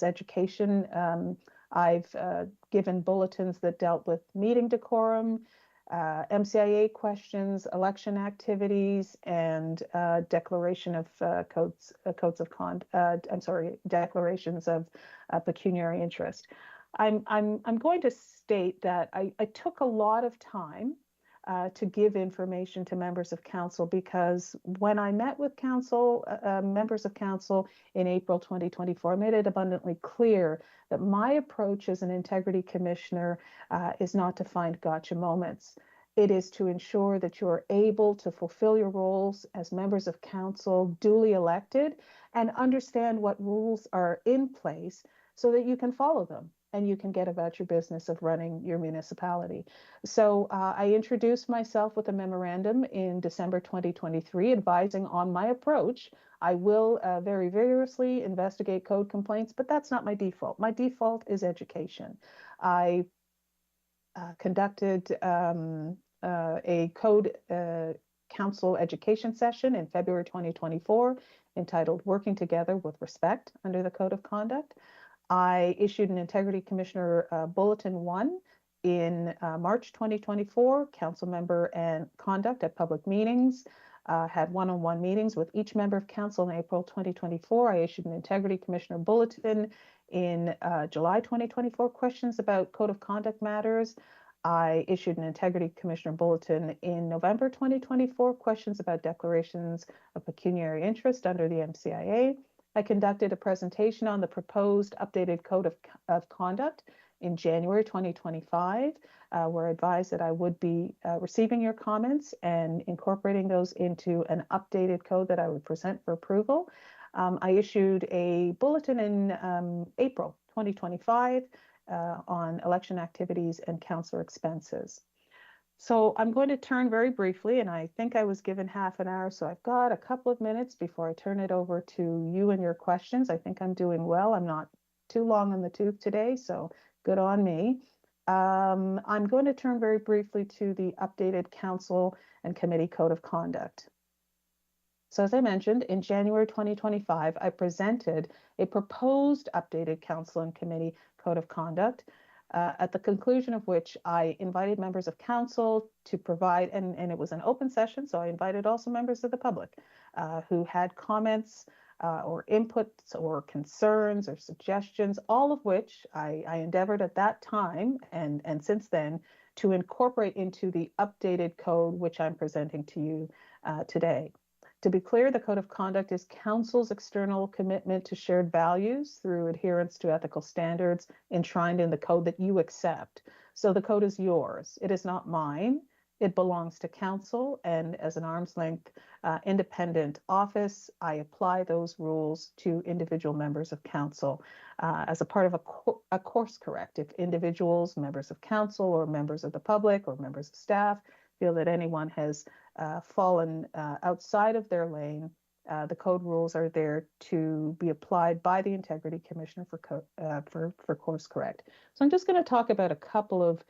education, I've given bulletins that dealt with meeting decorum, MCIA questions, election activities, and declaration of declarations of pecuniary interest. I'm going to state that I took a lot of time to give information to members of council, because when I met with council, members of council in April 2024, I made it abundantly clear that my approach as an integrity commissioner is not to find gotcha moments. It is to ensure that you're able to fulfill your roles as members of council, duly elected, and understand what rules are in place so that you can follow them and you can get about your business of running your municipality. So I introduced myself with a memorandum in December 2023 advising on my approach. I will very vigorously investigate code complaints, but that's not my default. My default is education. I conducted a code council education session in February 2024 entitled Working Together with Respect under the Code of Conduct. I issued an Integrity Commissioner Bulletin 1 in March 2024, council member and conduct at public meetings, had one-on-one meetings with each member of council in April 2024. I issued an Integrity Commissioner Bulletin in July 2024, questions about Code of Conduct matters. I issued an Integrity Commissioner Bulletin in November 2024, questions about declarations of pecuniary interest under the MCIA. I conducted a presentation on the proposed updated Code of Conduct in January 2025, where I advised that I would be receiving your comments and incorporating those into an updated code that I would present for approval. I issued a bulletin in April 2025 on election activities and councillor expenses. So I'm going to turn very briefly, and I think I was given half an hour, so I've got a couple of minutes before I turn it over to you and your questions. I think I'm doing well. I'm not too long on the tooth today, so good on me. I'm going to turn very briefly to the updated council and committee code of conduct. So as I mentioned, in January 2025, I presented a proposed updated council and committee code of conduct, at the conclusion of which I invited members of council to provide, and it was an open session, so I invited also members of the public who had comments or inputs or concerns or suggestions, all of which I endeavored at that time and since then to incorporate into the updated code which I'm presenting to you today. To be clear, the Code of Conduct is Council's external commitment to shared values through adherence to ethical standards enshrined in the code that you accept. So the code is yours. It is not mine. It belongs to council, and as an arm's length independent office, I apply those rules to individual members of council as a part of a course correct. If individuals, members of council or members of the public or members of staff feel that anyone has fallen outside of their lane, the code rules are there to be applied by the Integrity Commissioner for course correct. So I'm just going to talk about a couple of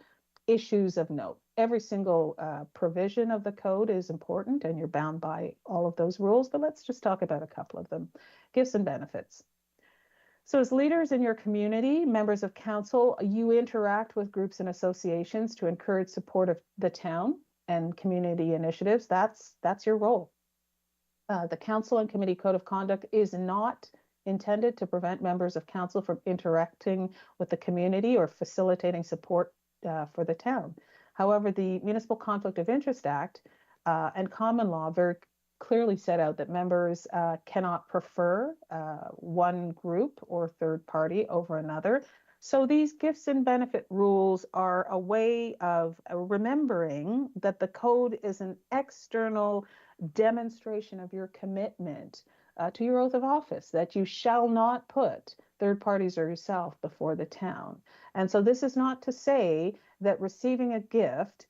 issues of note. Every single provision of the code is important and you're bound by all of those rules, but let's just talk about a couple of them. Gifts and benefits. So as leaders in your community, members of council, you interact with groups and associations to encourage support of the town and community initiatives. That's your role. The council and committee code of conduct is not intended to prevent members of council from interacting with the community or facilitating support for the town. However, the Municipal Conflict of Interest Act and common law very clearly set out that members cannot prefer one group or third party over another. So these gifts and benefit rules are a way of remembering that the code is an external demonstration of your commitment to your oath of office, that you shall not put third parties or yourself before the town. And so this is not to say that receiving a gift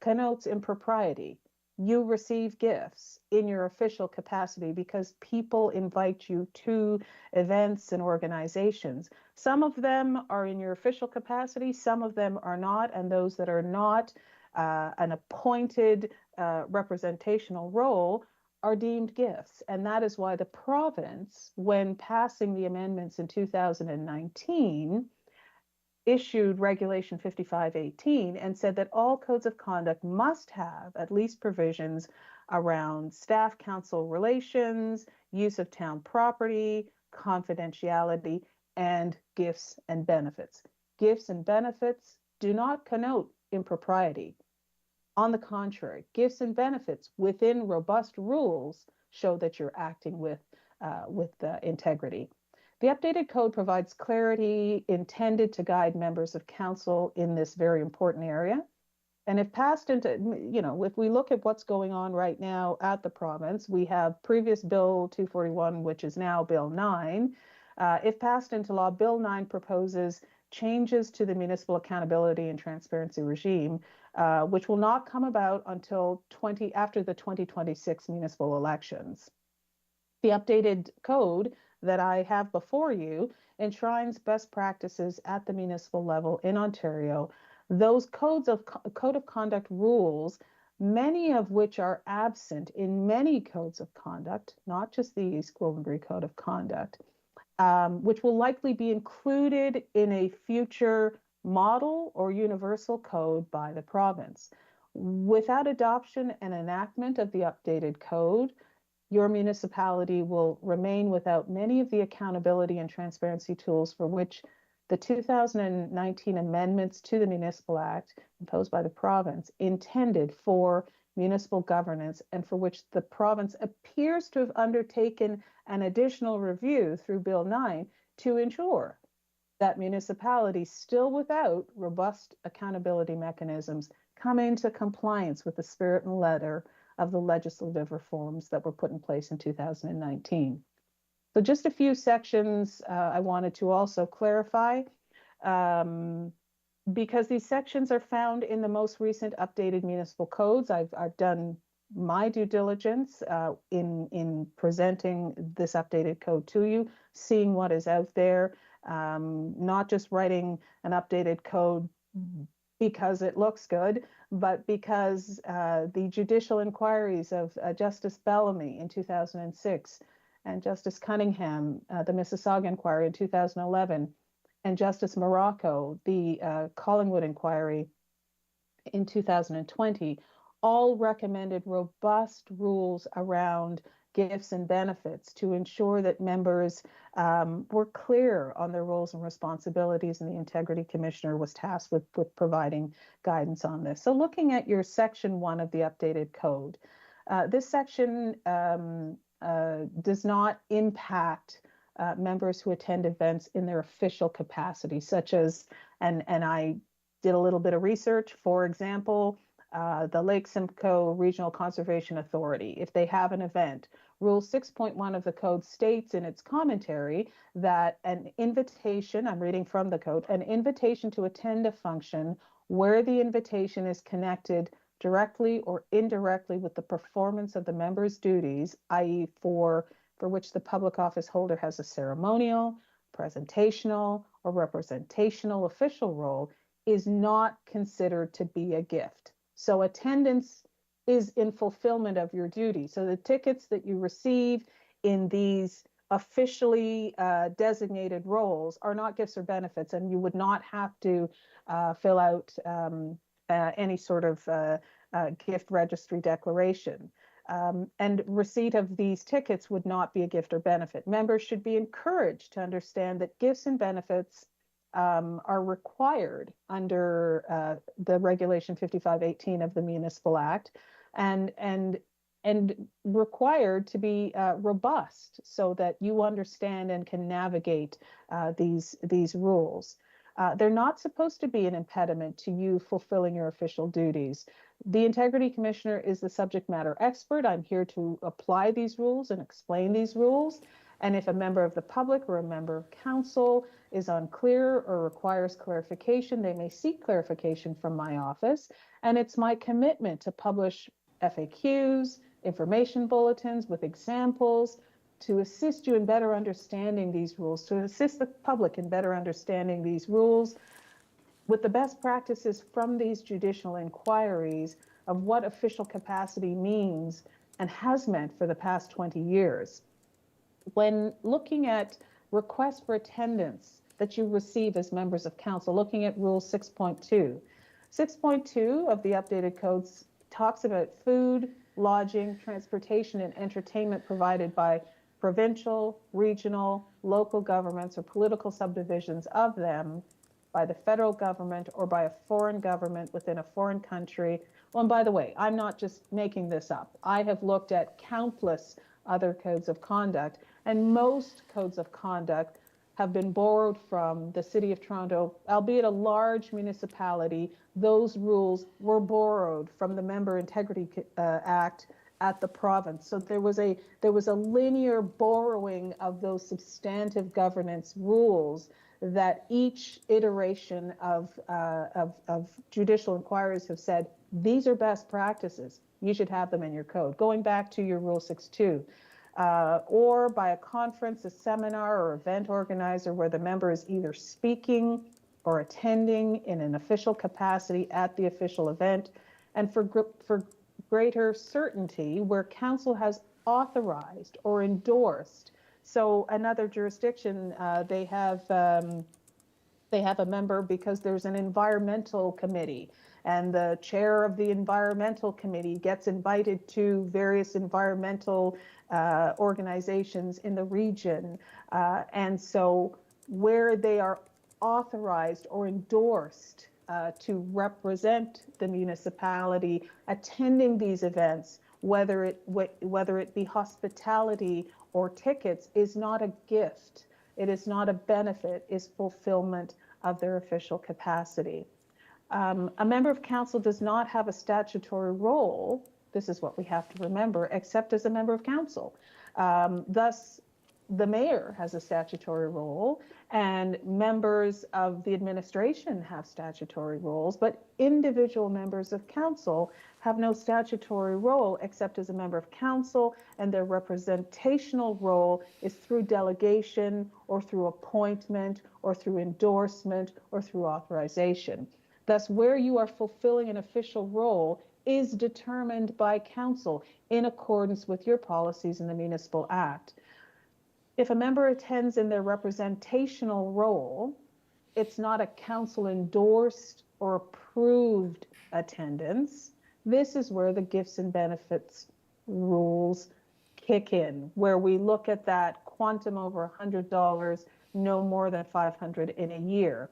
connotes impropriety. You receive gifts in your official capacity because people invite you to events and organizations. Some of them are in your official capacity, some of them are not, and those that are not an appointed representational role are deemed gifts. And that is why the province, when passing the amendments in 2019, issued Regulation 5518 and said that all codes of conduct must have at least provisions around staff council relations, use of town property, confidentiality, and gifts and benefits. Gifts and benefits do not connote impropriety. On the contrary, gifts and benefits within robust rules show that you're acting with integrity. The updated code provides clarity intended to guide members of council in this very important area. And if passed into, if we look at what's going on right now at the province, we have previous Bill 241, which is now Bill 9. If passed into law, Bill 9 proposes changes to the municipal accountability and transparency regime, which will not come about until after the 2026 municipal elections. The updated code that I have before you enshrines best practices at the municipal level in Ontario. Those code of conduct rules, many of which are absent in many codes of conduct, not just the East Gwillimbury Code of Conduct, which will likely be included in a future model or universal code by the province. Without adoption and enactment of the updated code, your municipality will remain without many of the accountability and transparency tools for which the 2019 amendments to the Municipal Act imposed by the province intended for municipal governance, and for which the province appears to have undertaken an additional review through Bill 9 to ensure that municipalities still without robust accountability mechanisms come into compliance with the spirit and letter of the legislative reforms that were put in place in 2019. So just a few sections I wanted to also clarify, because these sections are found in the most recent updated municipal codes. I've done my due diligence in presenting this updated code to you, seeing what is out there, not just writing an updated code because it looks good, but because the judicial inquiries of Justice Bellamy in 2006 and Justice Cunningham, the Mississauga inquiry in 2011, and Justice Morocco, the Collingwood inquiry in 2020, all recommended robust rules around gifts and benefits to ensure that members were clear on their roles and responsibilities, and the Integrity Commissioner was tasked with providing guidance on this. So looking at your section 1 of the updated code, this section does not impact members who attend events in their official capacity, such as, and I did a little bit of research, for example, the Lake Simcoe Regional Conservation Authority, if they have an event. Rule 6.1 of the code states in its commentary that an invitation, I'm reading from the code, an invitation to attend a function where the invitation is connected directly or indirectly with the performance of the member's duties, i.e. for which the public office holder has a ceremonial, presentational, or representational official role, is not considered to be a gift. So attendance is in fulfillment of your duty. So the tickets that you receive in these officially designated roles are not gifts or benefits, and you would not have to fill out any sort of gift registry declaration. And receipt of these tickets would not be a gift or benefit. Members should be encouraged to understand that gifts and benefits are required under the Regulation 5518 of the Municipal Act, and required to be robust so that you understand and can navigate these rules. They're not supposed to be an impediment to you fulfilling your official duties. The Integrity Commissioner is the subject matter expert. I'm here to apply these rules and explain these rules. And if a member of the public or a member of council is unclear or requires clarification, they may seek clarification from my office. And it's my commitment to publish FAQs, information bulletins with examples, to assist you in better understanding these rules, to assist the public in better understanding these rules with the best practices from these judicial inquiries of what official capacity means and has meant for the past 20 years. When looking at requests for attendance that you receive as members of council, looking at Rule 6.2. 6.2 of the updated codes talks about food, lodging, transportation, and entertainment provided by provincial, regional, local governments or political subdivisions of them, by the federal government or by a foreign government within a foreign country. Well, and by the way, I'm not just making this up. I have looked at countless other codes of conduct, and most codes of conduct have been borrowed from the City of Toronto, albeit a large municipality. Those rules were borrowed from the Member Integrity Act at the province. So there was a linear borrowing of those substantive governance rules that each iteration of judicial inquiries have said, these are best practices. You should have them in your code. Going back to your Rule 6.2, or by a conference, a seminar, or event organizer where the member is either speaking or attending in an official capacity at the official event, and for greater certainty where council has authorized or endorsed. So another jurisdiction, they have a member because there's an environmental committee, and the chair of the environmental committee gets invited to various environmental organizations in the region. And so where they are authorized or endorsed to represent the municipality attending these events, whether it be hospitality or tickets, is not a gift. It is not a benefit, is fulfillment of their official capacity. A member of council does not have a statutory role, this is what we have to remember, except as a member of council. Thus, the mayor has a statutory role, and members of the administration have statutory roles, but individual members of council have no statutory role except as a member of council, and their representational role is through delegation or through appointment or through endorsement or through authorization. Thus, where you are fulfilling an official role is determined by council in accordance with your policies in the Municipal Act. If a member attends in their representational role, it's not a council endorsed or approved attendance. This is where the gifts and benefits rules kick in, where we look at that quantum over $100, no more than $500 in a year.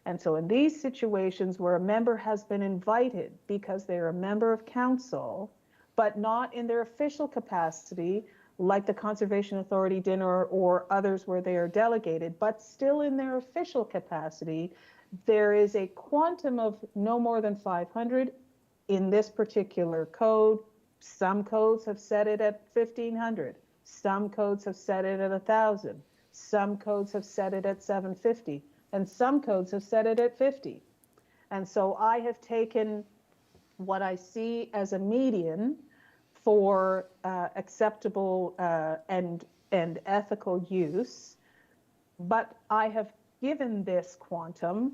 And so in these situations where a member has been invited because they're a member of council, but not in their official capacity, like the Conservation Authority dinner or others where they are delegated, but still in their official capacity, there is a quantum of no more than $500 in this particular code, some codes have set it at 1,500. Some codes have set it at 1,000. Some codes have set it at 750. And some codes have set it at 50. And so I have taken what I see as a median for acceptable and ethical use, but I have given this quantum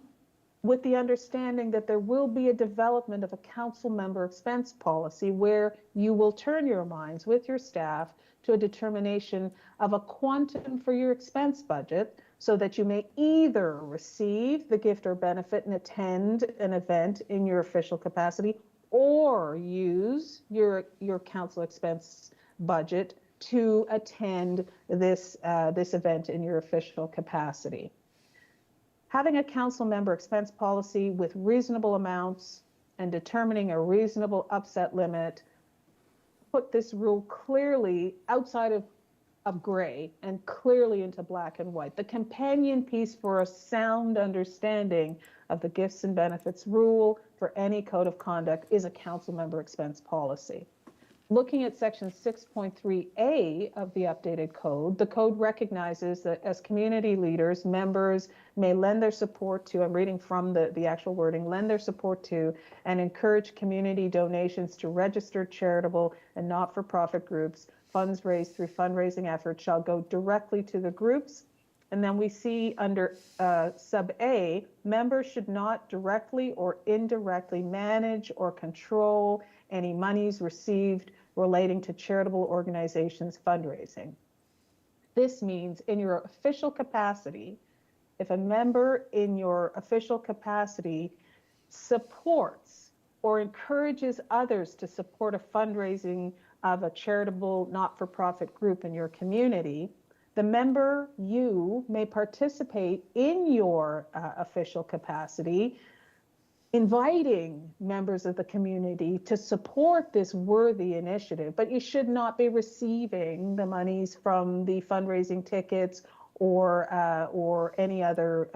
with the understanding that there will be a development of a council member expense policy where you will turn your minds with your staff to a determination of a quantum for your expense budget so that you may either receive the gift or benefit and attend an event in your official capacity, or use your council expense budget to attend this event in your official capacity. Having a council member expense policy with reasonable amounts and determining a reasonable upset limit put this rule clearly outside of gray and clearly into black and white. The companion piece for a sound understanding of the gifts and benefits rule for any code of conduct is a council member expense policy. Looking at section 6.3A of the updated code, the code recognizes that as community leaders, members may lend their support to, I'm reading from the actual wording, lend their support to and encourage community donations to registered charitable and not-for-profit groups. Funds raised through fundraising efforts shall go directly to the groups. And then we see under sub A, members should not directly or indirectly manage or control any monies received relating to charitable organizations' fundraising. This means in your official capacity, if a member in your official capacity supports or encourages others to support a fundraising of a charitable not-for-profit group in your community, the member, you may participate in your official capacity, inviting members of the community to support this worthy initiative, but you should not be receiving the monies from the fundraising tickets or any other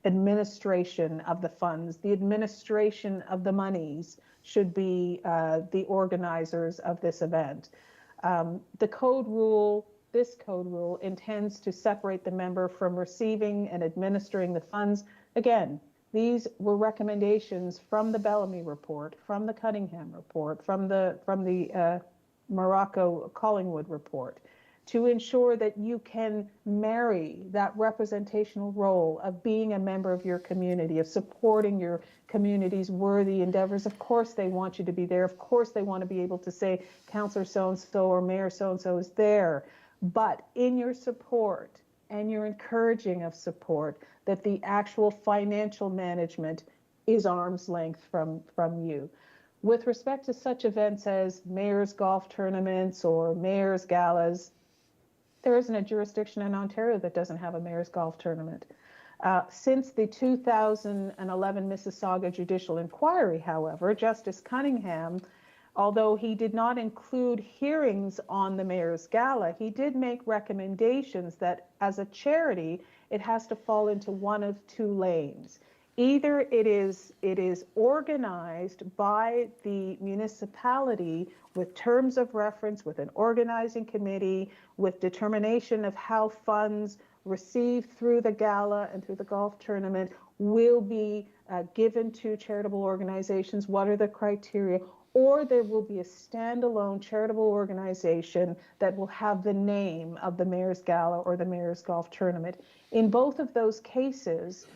administration of the funds. The administration of the monies should be the organizers of this event. This code rule intends to separate the member from receiving and administering the funds. Again, these were recommendations from the Bellamy report, from the Cunningham report, from the Morocco Collingwood report, to ensure that you can marry that representational role of being a member of your community, of supporting your community's worthy endeavors. Of course they want you to be there. Of course they want to be able to say, Councillor so-and-so or Mayor so-and-so is there. But in your support and your encouraging of support, that the actual financial management is arm's length from you. With respect to such events as mayor's golf tournaments or mayor's galas, there isn't a jurisdiction in Ontario that doesn't have a mayor's golf tournament. Since the 2011 Mississauga Judicial Inquiry, however, Justice Cunningham, although he did not include hearings on the mayor's gala, he did make recommendations that as a charity, it has to fall into one of two lanes. Either it is organized by the municipality with terms of reference, with an organizing committee, with determination of how funds received through the gala and through the golf tournament will be given to charitable organizations. What are the criteria? Or there will be a standalone charitable organization that will have the name of the mayor's gala or the mayor's golf tournament. In both of those cases,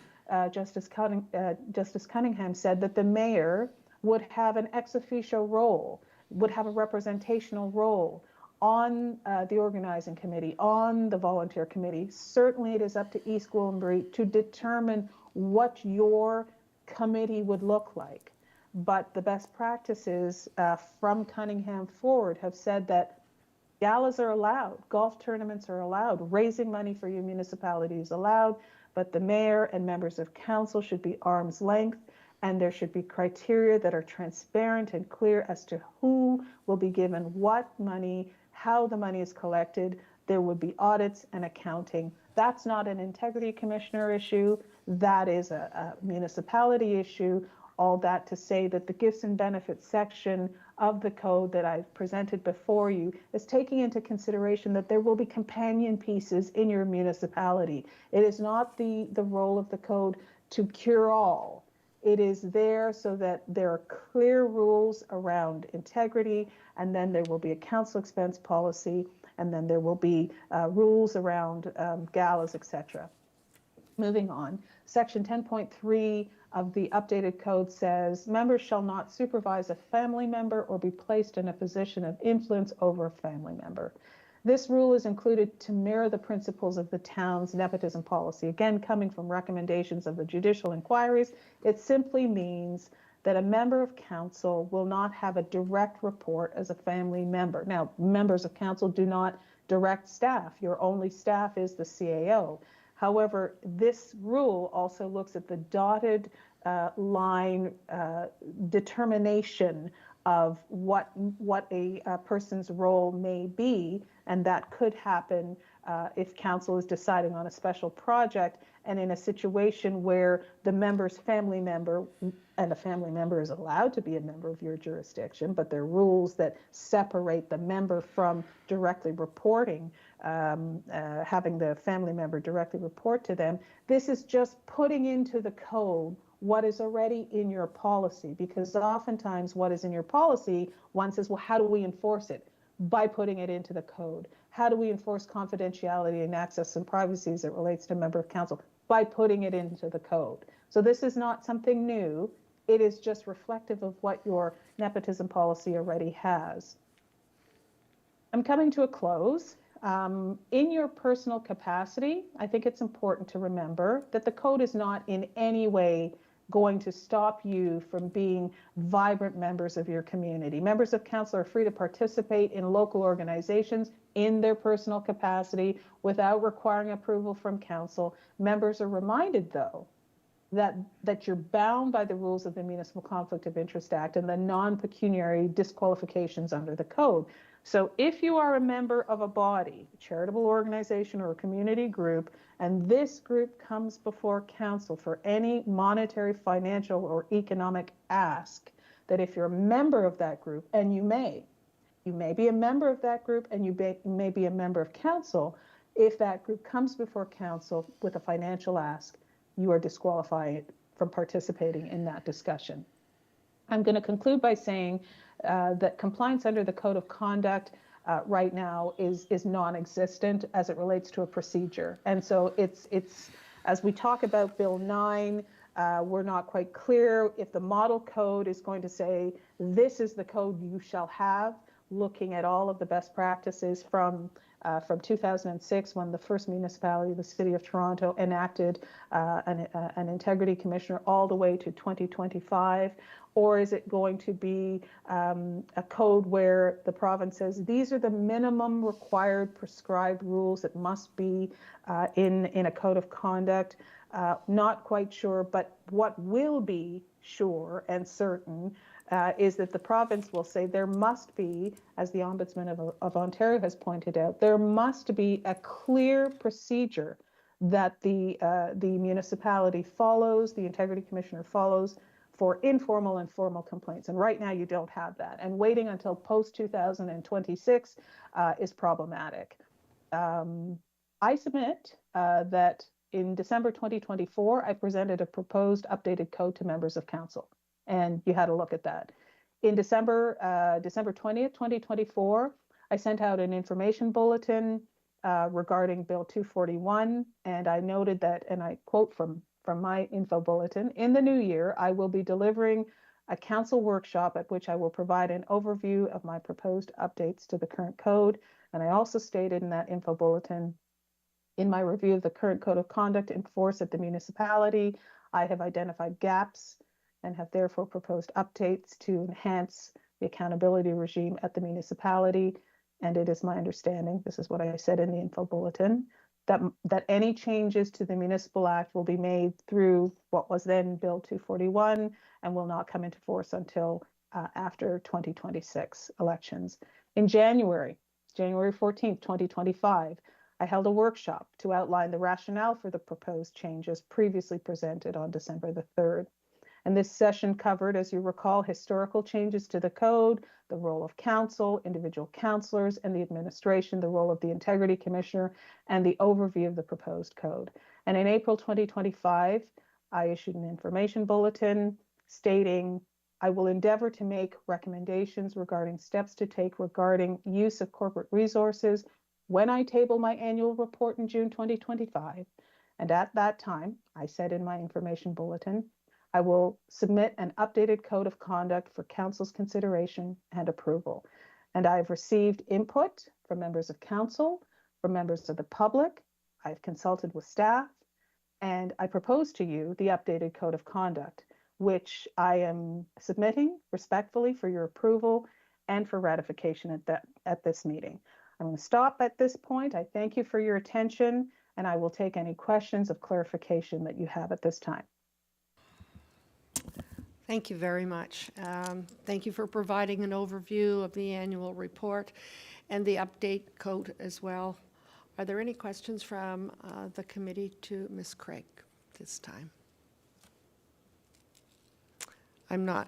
Justice Cunningham said that the mayor would have an ex officio role, would have a representational role on the organizing committee, on the volunteer committee. Certainly it is up to East Gwillimbury to determine what your committee would look like. But the best practices from Cunningham forward have said that galas are allowed, golf tournaments are allowed, raising money for your municipality is allowed, but the mayor and members of council should be arm's length, and there should be criteria that are transparent and clear as to who will be given what money, how the money is collected. There would be audits and accounting. That's not an integrity commissioner issue. That is a municipality issue. all that to say that the gifts and benefits section of the code that I've presented before you is taking into consideration that there will be companion pieces in your municipality. It is not the role of the code to cure all. It is there so that there are clear rules around integrity, and then there will be a council expense policy, and then there will be rules around galas, etc. Moving on, section 10.3 of the updated code says members shall not supervise a family member or be placed in a position of influence over a family member. This rule is included to mirror the principles of the town's nepotism policy. Again, coming from recommendations of the judicial inquiries, it simply means that a member of council will not have a direct report as a family member. Now, members of council do not direct staff. Your only staff is the CAO. However, this rule also looks at the dotted line determination of what a person's role may be, and that could happen if council is deciding on a special project and in a situation where the member's family member, and a family member is allowed to be a member of your jurisdiction, but there are rules that separate the member from directly reporting, having the family member directly report to them. This is just putting into the code what is already in your policy, because oftentimes what is in your policy, one says, well, how do we enforce it? By putting it into the code. How do we enforce confidentiality and access and privacy as it relates to a member of council? By putting it into the code. So this is not something new. It is just reflective of what your nepotism policy already has. I'm coming to a close. In your personal capacity, I think it's important to remember that the code is not in any way going to stop you from being vibrant members of your community. Members of council are free to participate in local organizations in their personal capacity without requiring approval from council. Members are reminded, though, that you're bound by the rules of the Municipal Conflict of Interest Act and the non-pecuniary disqualifications under the code. So if you are a member of a body, a charitable organization or a community group, and this group comes before council for any monetary, financial, or economic ask, that if you're a member of that group, and you may be a member of that group and you may be a member of council, if that group comes before council with a financial ask, you are disqualified from participating in that discussion. I'm going to conclude by saying that compliance under the Code of Conduct right now is non-existent as it relates to a procedure. And so it's as we talk about Bill 9, we're not quite clear if the model code is going to say, this is the code you shall have, looking at all of the best practices from 2006, when the first municipality, the City of Toronto, enacted an integrity commissioner, all the way to 2025? Or is it going to be a code where the province says, these are the minimum required prescribed rules that must be in a code of conduct? Not quite sure, but what will be sure and certain is that the province will say there must be, as the Ombudsman of Ontario has pointed out, there must be a clear procedure that the municipality follows, the Integrity Commissioner follows, for informal and formal complaints. And right now you don't have that. And waiting until post-2026 is problematic. I submit that in December 2024, I presented a proposed updated code to members of council, and you had a look at that. In December 20th, 2024, I sent out an information bulletin regarding Bill 241, and I noted that, and I quote from my info bulletin, in the new year, I will be delivering a council workshop at which I will provide an overview of my proposed updates to the current code. And I also stated in that info bulletin, in my review of the current code of conduct in force at the municipality, I have identified gaps and have therefore proposed updates to enhance the accountability regime at the municipality. And it is my understanding, this is what I said in the info bulletin, that any changes to the Municipal Act will be made through what was then Bill 241 and will not come into force until after 2026 elections. In January 14th, 2025, I held a workshop to outline the rationale for the proposed changes previously presented on December the 3rd. And this session covered, as you recall, historical changes to the code, the role of council, individual councillors, and the administration, the role of the Integrity Commissioner, and the overview of the proposed code. And in April 2025, I issued an information bulletin stating, I will endeavor to make recommendations regarding steps to take regarding use of corporate resources when I table my annual report in June 2025. And at that time, I said in my information bulletin, I will submit an updated code of conduct for council's consideration and approval. And I've received input from members of council, from members of the public. I've consulted with staff, and I propose to you the updated code of conduct, which I am submitting respectfully for your approval and for ratification at this meeting. I'm going to stop at this point. I thank you for your attention, and I will take any questions of clarification that you have at this time. Thank you very much. Thank you for providing an overview of the annual report and the update code as well. Are there any questions from the committee to Ms. Craig this time? I'm not.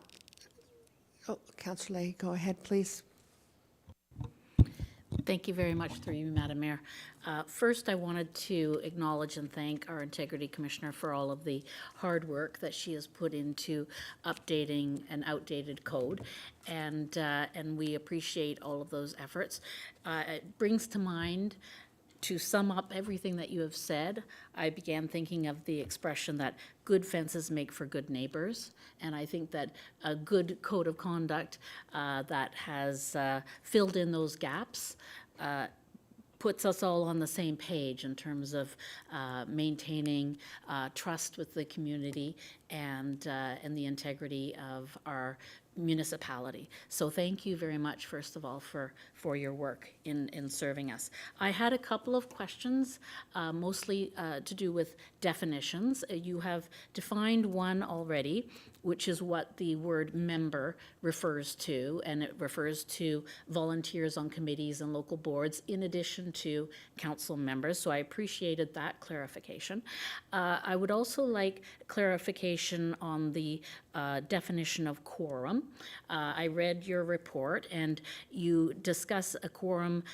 Oh, Councillor Leahy, go ahead, please. Thank you very much through you, Madam Mayor. First, I wanted to acknowledge and thank our Integrity Commissioner for all of the hard work that she has put into updating an outdated code, and we appreciate all of those efforts. It brings to mind, to sum up everything that you have said, I began thinking of the expression that good fences make for good neighbors. And I think that a good code of conduct that has filled in those gaps puts us all on the same page in terms of maintaining trust with the community and the integrity of our municipality. So thank you very much, first of all, for your work in serving us. I had a couple of questions, mostly to do with definitions. You have defined one already, which is what the word member refers to, and it refers to volunteers on committees and local boards in addition to council members, so I appreciated that clarification. I would also like clarification on the definition of quorum. I read your report, and you discuss a quorum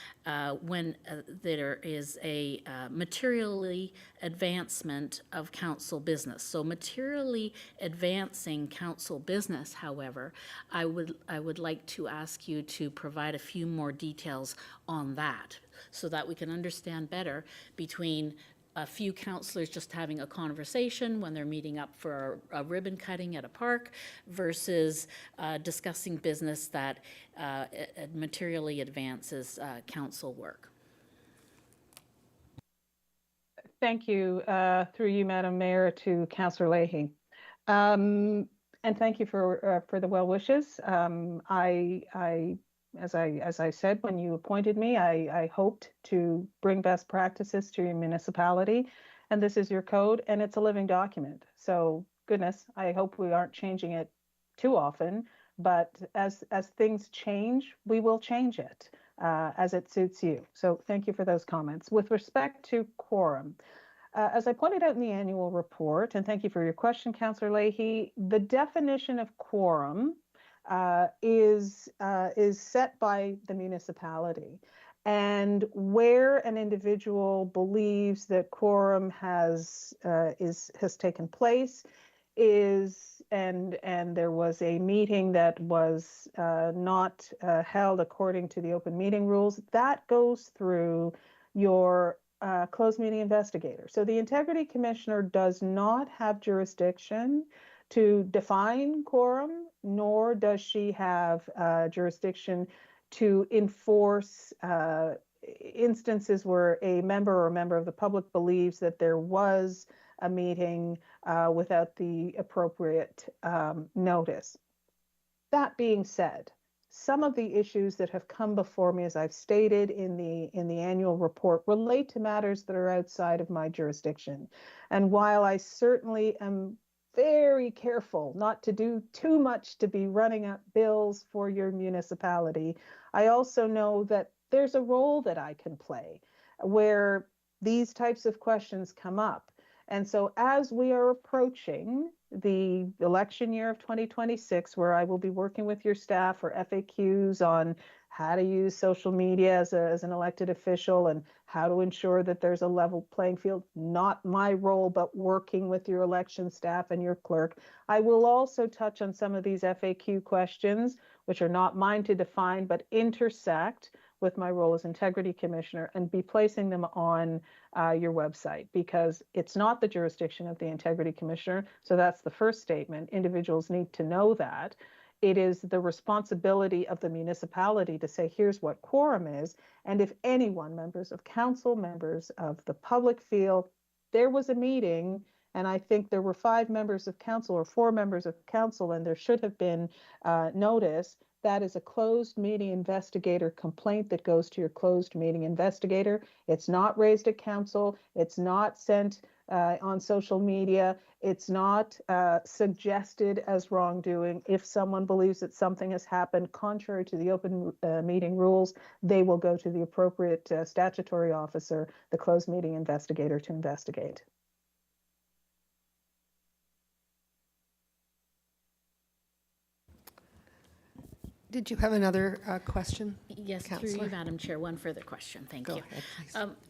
when there is a materially advancement of council business. So materially advancing council business, however, I would like to ask you to provide a few more details on that so that we can understand better between a few councillors just having a conversation when they're meeting up for a ribbon cutting at a park versus discussing business that materially advances council work. Thank you, through you, Madam Mayor, to Councillor Leahy. And thank you for the well wishes. As I said, when you appointed me, I hoped to bring best practices to your municipality, and this is your code, and it's a living document. So goodness, I hope we aren't changing it too often, but as things change, we will change it as it suits you. So thank you for those comments. With respect to quorum, as I pointed out in the annual report, and thank you for your question, Councillor Leahy, the definition of quorum is set by the municipality. And where an individual believes that quorum has taken place and there was a meeting that was not held according to the open meeting rules, that goes through your closed meeting investigator. So the Integrity Commissioner does not have jurisdiction to define quorum, nor does she have jurisdiction to enforce instances where a member of the public believes that there was a meeting without the appropriate notice. That being said, some of the issues that have come before me, as I've stated in the annual report, relate to matters that are outside of my jurisdiction. And while I certainly am very careful not to do too much to be running up bills for your municipality, I also know that there's a role that I can play where these types of questions come up. And so as we are approaching the election year of 2026, where I will be working with your staff for FAQs on how to use social media as an elected official and how to ensure that there's a level playing field. Not my role, but working with your election staff and your clerk. I will also touch on some of these FAQ questions, which are not mine to define, but intersect with my role as Integrity Commissioner, and be placing them on your website, because it's not the jurisdiction of the Integrity Commissioner. So that's the first statement. Individuals need to know that. It is the responsibility of the municipality to say, here's what quorum is. And if anyone, members of council, members of the public, feel there was a meeting and I think there were 5 members of council or 4 members of council and there should have been notice, that is a closed meeting investigator complaint that goes to your closed meeting investigator. It's not raised at council. It's not sent on social media. It's not suggested as wrongdoing. If someone believes that something has happened contrary to the open meeting rules, they will go to the appropriate statutory officer, the closed meeting investigator, to investigate. Did you have another question? Yes, through Councillor? you, Madam Chair, one further question, thank Go you. ahead,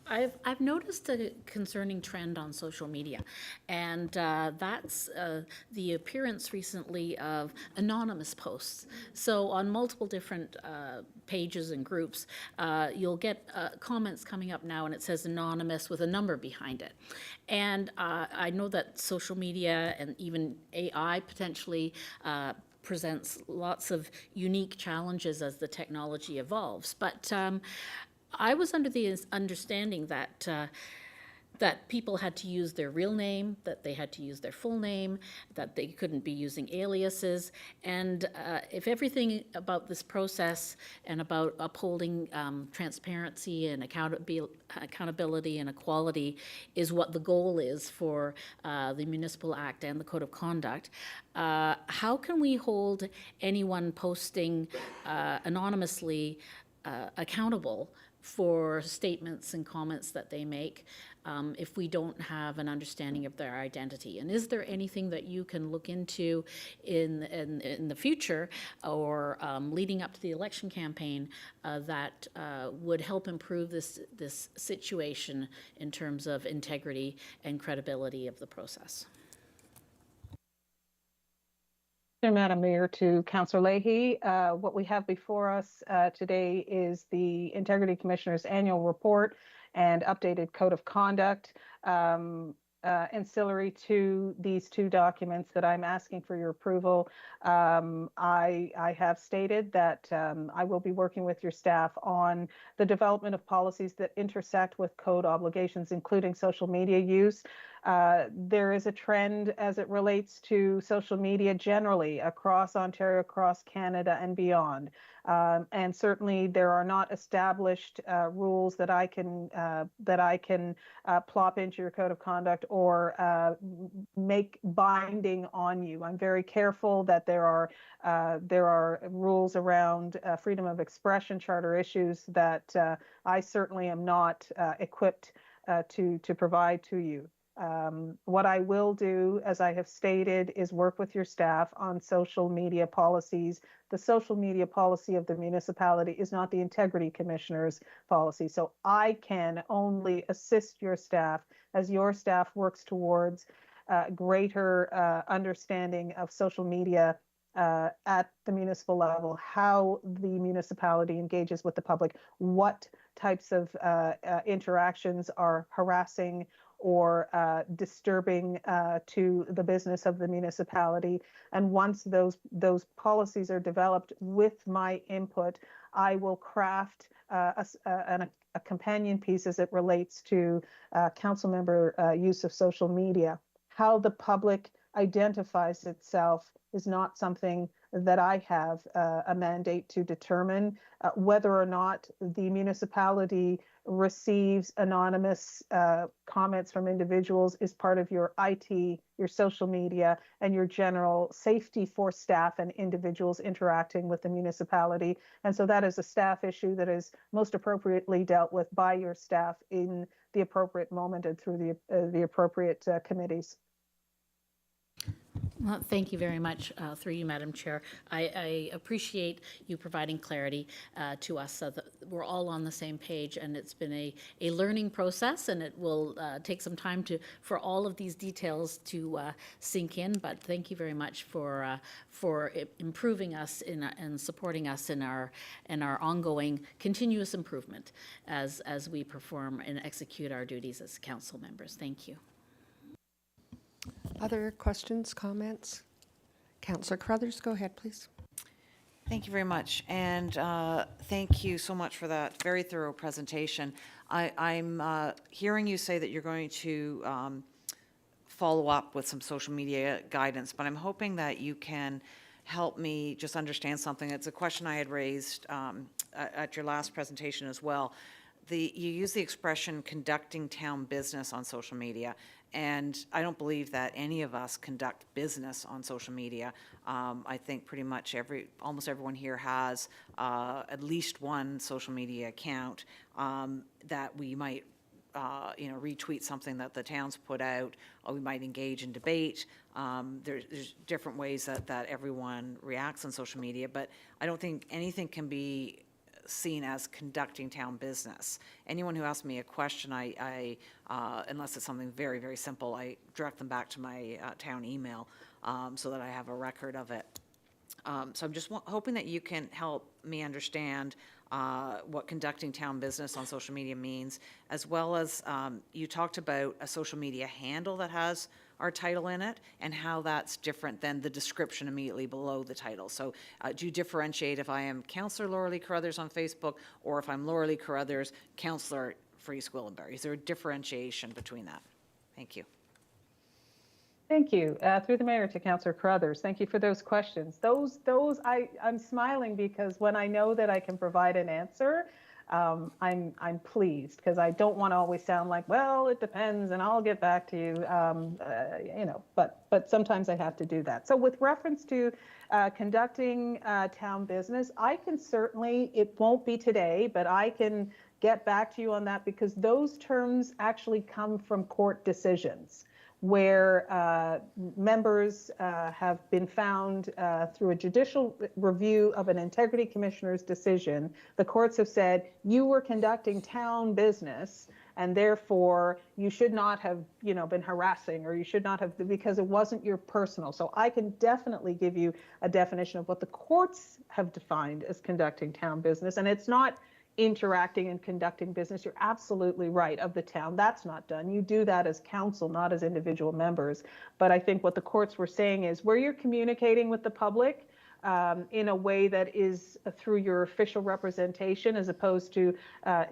please. I've noticed a concerning trend on social media, and that's the appearance recently of anonymous posts. So on multiple different pages and groups, you'll get comments coming up now, and it says anonymous with a number behind it. And I know that social media and even AI potentially presents lots of unique challenges as the technology evolves. But I was under the understanding that that people had to use their real name, that they had to use their full name, that they couldn't be using aliases. And if everything about this process and about upholding transparency and accountability and equality is what the goal is for the Municipal Act and the Code of Conduct, how can we hold anyone posting anonymously accountable for statements and comments that they make if we don't have an understanding of their identity? And is there anything that you can look into in the future or leading up to the election campaign that would help improve this situation in terms of integrity and credibility of the process? Madam Mayor, to Councillor Leahy, what we have before us today is the Integrity Commissioner's annual report and updated code of conduct. Ancillary to these 2 documents that I'm asking for your approval, I have stated that I will be working with your staff on the development of policies that intersect with code obligations, including social media use. There is a trend as it relates to social media generally across Ontario, across Canada and beyond. And certainly there are not established rules that I can plop into your code of conduct or make binding on you. I'm very careful that there are rules around freedom of expression, charter issues that I certainly am not equipped to provide to you. What I will do, as I have stated, is work with your staff on social media policies. The social media policy of the municipality is not the Integrity Commissioner's policy. So I can only assist your staff as your staff works towards greater understanding of social media at the municipal level, how the municipality engages with the public, what types of interactions are harassing or disturbing to the business of the municipality. And once those policies are developed with my input, I will craft a companion piece as it relates to council member use of social media. How the public identifies itself is not something that I have a mandate to determine. Whether or not the municipality receives anonymous comments from individuals is part of your IT, your social media, and your general safety for staff and individuals interacting with the municipality. And so that is a staff issue that is most appropriately dealt with by your staff in the appropriate moment and through the appropriate committees. Well, thank you very much, through you, Madam Chair. I appreciate you providing clarity to us so that we're all on the same page, and it's been a learning process, and it will take some time for all of these details to sink in, but thank you very much for improving us and supporting us in our ongoing continuous improvement as we perform and execute our duties as council members. Thank you. Other questions, comments? Councillor Carruthers, go ahead, please. Thank you very much, and thank you so much for that very thorough presentation. I'm hearing you say that you're going to follow up with some social media guidance, but I'm hoping that you can help me just understand something. It's a question I had raised at your last presentation as well. You use the expression conducting town business on social media, and I don't believe that any of us conduct business on social media. I think pretty much almost everyone here has at least one social media account that we might retweet something that the town's put out, or we might engage in debate. There's different ways that everyone reacts on social media, but I don't think anything can be seen as conducting town business. Anyone who asks me a question, I unless it's something very, very simple, I direct them back to my town email so that I have a record of it. So I'm just hoping that you can help me understand what conducting town business on social media means, as well as you talked about a social media handle that has our title in it, and how that's different than the description immediately below the title. So do you differentiate if I am Councillor Laura Lee Carruthers on Facebook, or if I'm Laura Lee Carruthers, Councillor for East Gwillimbury? Is there a differentiation between that? Thank you. Thank you. Through the mayor to Councillor Carruthers, thank you for those questions. I'm smiling because when I know that I can provide an answer, I'm pleased, because I don't want to always sound like, well, it depends and I'll get back to you, but sometimes I have to do that. So with reference to conducting town business, I can certainly, it won't be today, but I can get back to you on that, because those terms actually come from court decisions, where members have been found through a judicial review of an integrity commissioner's decision. The courts have said you were conducting town business, and therefore you should not have, been harassing, or you should not have, because it wasn't your personal. So I can definitely give you a definition of what the courts have defined as conducting town business, and it's not interacting and conducting business. You're absolutely right, of the town. That's not done. You do that as council, not as individual members. But I think what the courts were saying is where you're communicating with the public in a way that is through your official representation, as opposed to,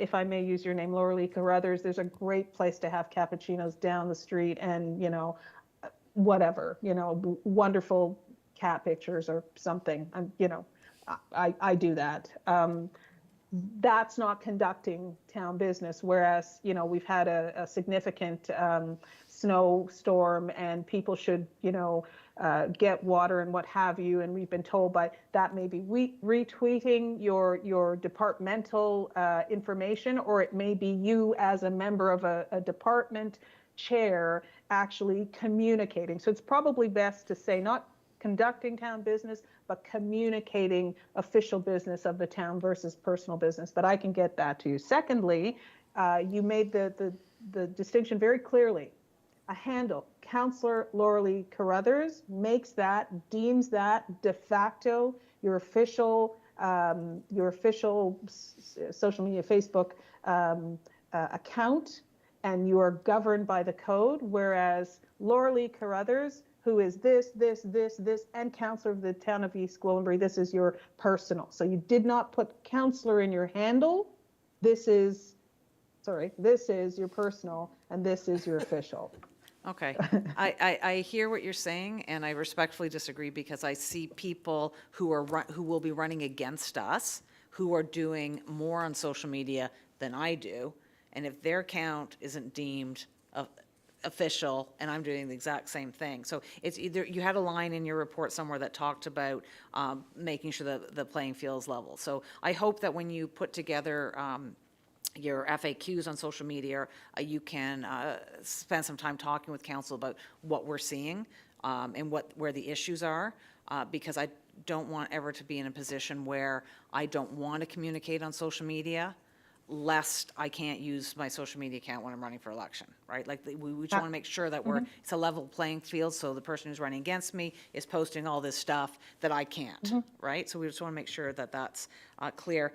if I may use your name, Laura Lee Carruthers, there's a great place to have cappuccinos down the street and, whatever, wonderful cat pictures or something. I do that. That's not conducting town business. Whereas, we've had a significant snowstorm and people should, get water and what have you. And we've been told by that may be retweeting your departmental information, or it may be you as a member of a department chair actually communicating. So it's probably best to say not conducting town business, but communicating official business of the town versus personal business. But I can get that to you. Secondly, you made the distinction very clearly. A handle, Councillor Laura Lee Carruthers, deems that de facto your official social media Facebook account, and you are governed by the code. Whereas Laura Lee Carruthers, who is this, and councillor of the town of East Gwillimbury, this is your personal. So you did not put councillor in your handle. This is your personal, and this is your official. Okay, I hear what you're saying, and I respectfully disagree, because I see people who will be running against us, who are doing more on social media than I do, and if their account isn't deemed official, and I'm doing the exact same thing. So it's either, you had a line in your report somewhere that talked about making sure that the playing field is level. So I hope that when you put together your FAQs on social media, you can spend some time talking with council about what we're seeing and where the issues are, because I don't want ever to be in a position where I don't want to communicate on social media, lest I can't use my social media account when I'm running for election, right? Like, we just want to make sure that it's a level playing field, so the person who's running against me is posting all this stuff that I can't, right? So we just want to make sure that that's clear.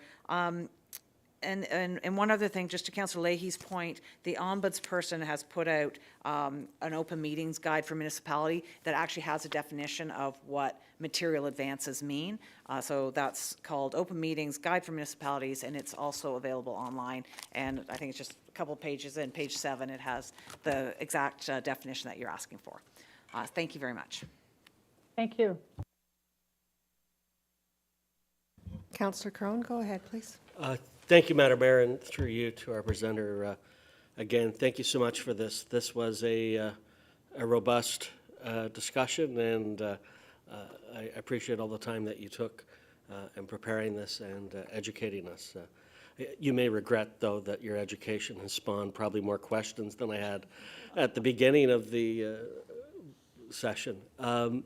And one other thing, just to Councillor Leahy's point, the ombudsperson has put out an open meetings guide for municipality that actually has a definition of what material advances mean. So that's called Open Meetings Guide for Municipalities, and it's also available online. And I think it's just a couple pages in, page 7, it has the exact definition that you're asking for. Thank you very much. Thank you. Councillor Crone, go ahead, please. Thank you, Madam Mayor, and through you to our presenter. Again, thank you so much for this. This was a robust discussion, and I appreciate all the time that you took in preparing this and educating us. You may regret, though, that your education has spawned probably more questions than I had at the beginning of the session. I'll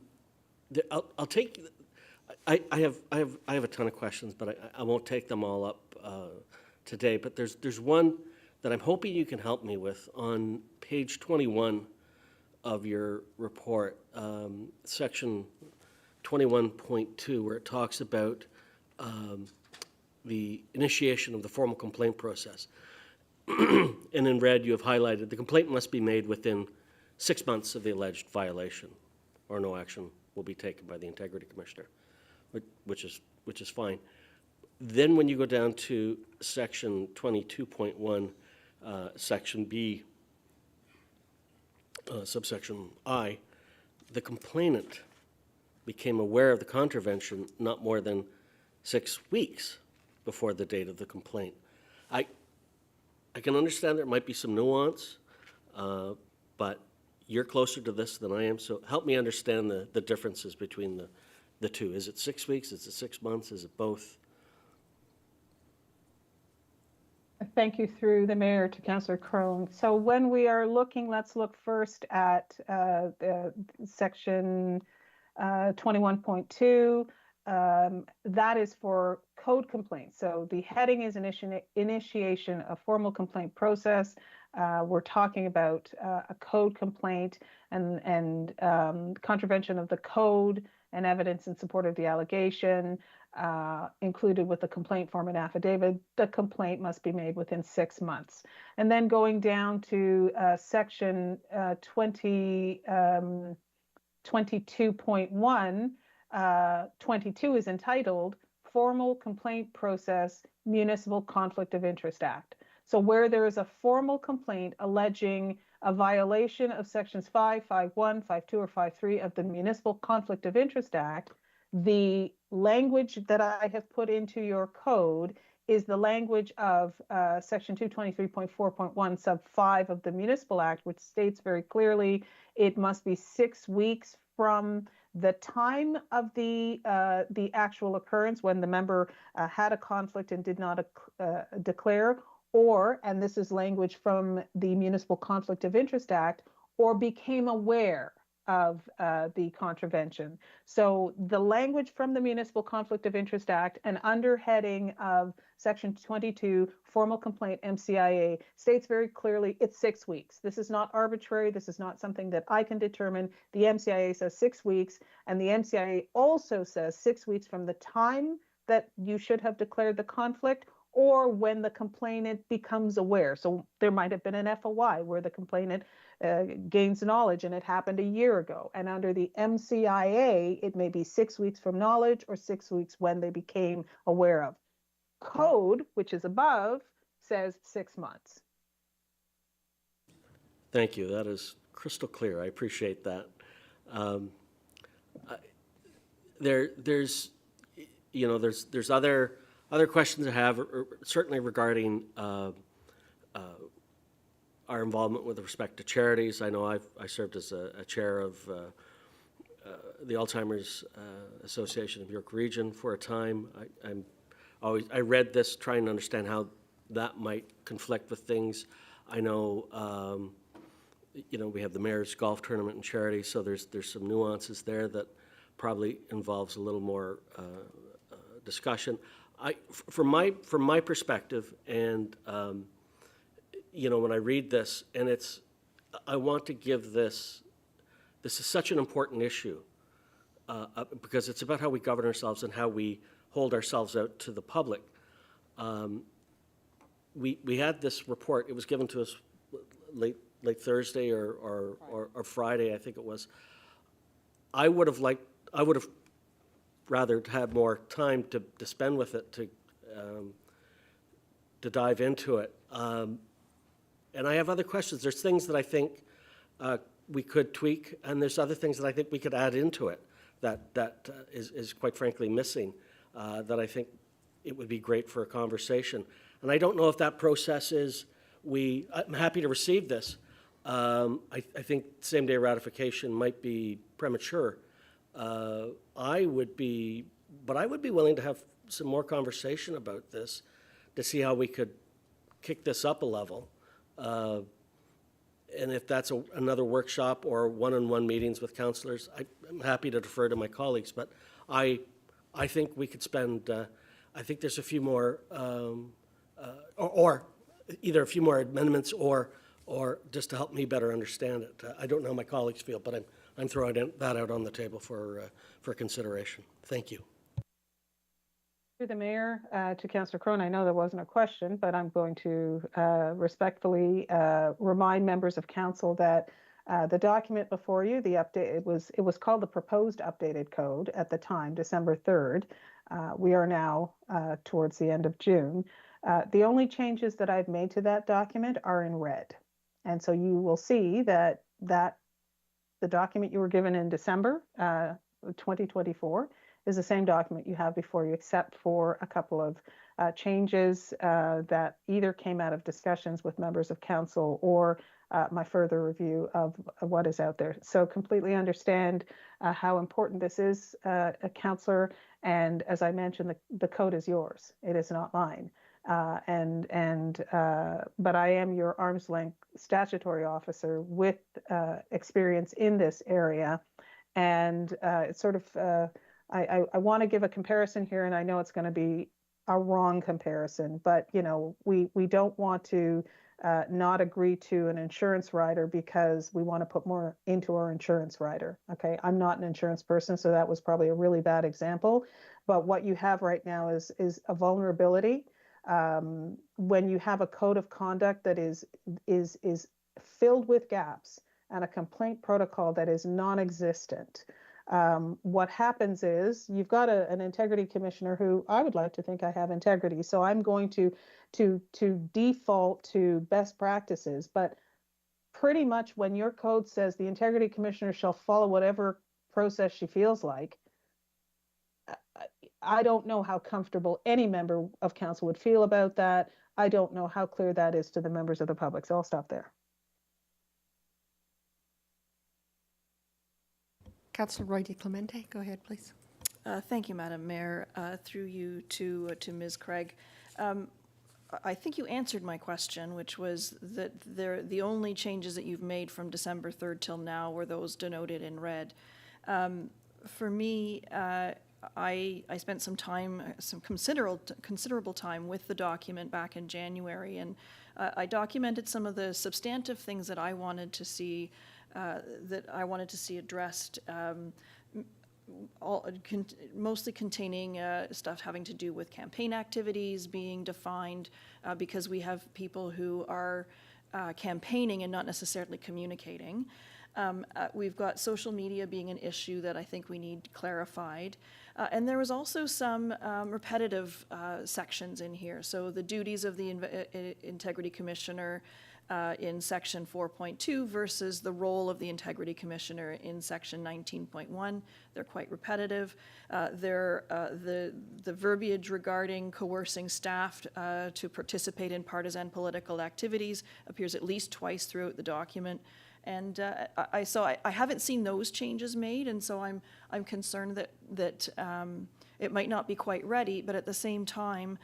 take. I have a ton of questions, but I won't take them all up today. But there's one that I'm hoping you can help me with on page 21 of your report, section 21.2, where it talks about the initiation of the formal complaint process. And in red, you have highlighted the complaint must be made within 6 months of the alleged violation, or no action will be taken by the Integrity Commissioner, which is fine. Then when you go down to section 22.1, section B, subsection I, the complainant became aware of the contravention not more than 6 weeks before the date of the complaint. I can understand there might be some nuance, but you're closer to this than I am, so help me understand the differences between the two. Is it 6 weeks? Is it 6 months? Is it both? Thank you through the mayor to Councillor Crone. So when we are looking, let's look first at section 21.2. That is for code complaints. So the heading is initiation of formal complaint process. We're talking about a code complaint and contravention of the code and evidence in support of the allegation included with the complaint form and affidavit. The complaint must be made within 6 months. And then going down to section 22.1, 22 is entitled Formal Complaint Process Municipal Conflict of Interest Act. So where there is a formal complaint alleging a violation of sections 5, 5.1, 5.2, or 5.3 of the Municipal Conflict of Interest Act, the language that I have put into your code is the language of section 223.4.1 sub 5 of the Municipal Act, which states very clearly it must be 6 weeks from the time of the actual occurrence when the member had a conflict and did not declare, or, and this is language from the Municipal Conflict of Interest Act, or became aware of the contravention. So the language from the Municipal Conflict of Interest Act and under heading of section 22, formal complaint MCIA, states very clearly it's 6 weeks. This is not arbitrary. This is not something that I can determine. The MCIA says 6 weeks, and the MCIA also says 6 weeks from the time that you should have declared the conflict or when the complainant becomes aware. So there might have been an FOI where the complainant gains knowledge and it happened a year ago. And under the MCIA, it may be 6 weeks from knowledge or 6 weeks when they became aware of. Code, which is above, says 6 months. Thank you. That is crystal clear. I appreciate that. There's other questions I have, certainly regarding our involvement with respect to charities. I know I served as a chair of the Alzheimer's Association of York Region for a time. I read this trying to understand how that might conflict with things. I know we have the mayor's golf tournament and charity, so there's some nuances there that probably involves a little more discussion. From my perspective, and when I read this, and I want to give this is such an important issue because it's about how we govern ourselves and how we hold ourselves out to the public. We had this report. It was given to us late Thursday or Friday, I think it was. I would have rather had more time to spend with it, to dive into it. And I have other questions. There's things that I think we could tweak, and there's other things that I think we could add into it that is quite frankly missing, that I think it would be great for a conversation. And I don't know if that process is, I'm happy to receive this. I think same-day ratification might be premature. I would be willing to have some more conversation about this to see how we could kick this up a level. And if that's another workshop or one-on-one meetings with councillors, I'm happy to defer to my colleagues. But I think we could spend, I think there's a few more, or either a few more amendments or just to help me better understand it. I don't know how my colleagues feel, but I'm throwing that out on the table for consideration. Thank you. To the mayor, to Councillor Crone, I know there wasn't a question, but I'm going to respectfully remind members of council that the document before you, the update, it was called the proposed updated code at the time, December 3rd. We are now towards the end of June. The only changes that I've made to that document are in red. And so you will see that the document you were given in December 2024 is the same document you have before you, except for a couple of changes that either came out of discussions with members of council or my further review of what is out there. So completely understand how important this is, councillor. And as I mentioned, the code is yours. It is not mine. But I am your arm's length statutory officer with experience in this area. And it's sort of, I want to give a comparison here, and I know it's going to be a wrong comparison, but we don't want to not agree to an insurance rider because we want to put more into our insurance rider. Okay, I'm not an insurance person, so that was probably a really bad example. But what you have right now is a vulnerability. When you have a code of conduct that is filled with gaps and a complaint protocol that is non-existent, what happens is you've got an integrity commissioner who I would like to think I have integrity. So I'm going to default to best practices. But pretty much when your code says the integrity commissioner shall follow whatever process she feels like, I don't know how comfortable any member of council would feel about that. I don't know how clear that is to the members of the public. So I'll stop there. Councillor Roy DeClemente, go ahead, please. Thank you, Madam Mayor. Through you to Ms. Craig. I think you answered my question, which was that the only changes that you've made from December 3rd till now were those denoted in red. For me, I spent some time, some considerable time with the document back in January, and I documented some of the substantive things that I wanted to see addressed, mostly containing stuff having to do with campaign activities being defined, because we have people who are campaigning and not necessarily communicating. We've got social media being an issue that I think we need clarified. And there was also some repetitive sections in here. So the duties of the Integrity Commissioner in Section 4.2 versus the role of the Integrity Commissioner in Section 19.1. They're quite repetitive. The verbiage regarding coercing staff to participate in partisan political activities appears at least twice throughout the document. And I haven't seen those changes made, and so I'm concerned that it might not be quite ready. But at the same time,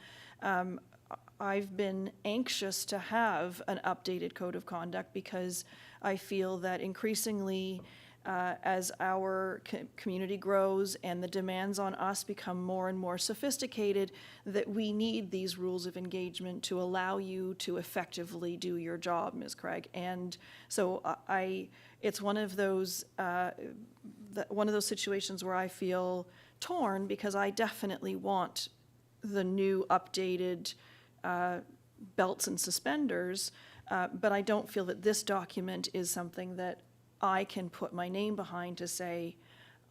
I've been anxious to have an updated code of conduct because I feel that increasingly, as our community grows and the demands on us become more and more sophisticated, that we need these rules of engagement to allow you to effectively do your job, Ms. Craig. And so it's one of those situations where I feel torn, because I definitely want the new updated belts and suspenders, but I don't feel that this document is something that I can put my name behind to say,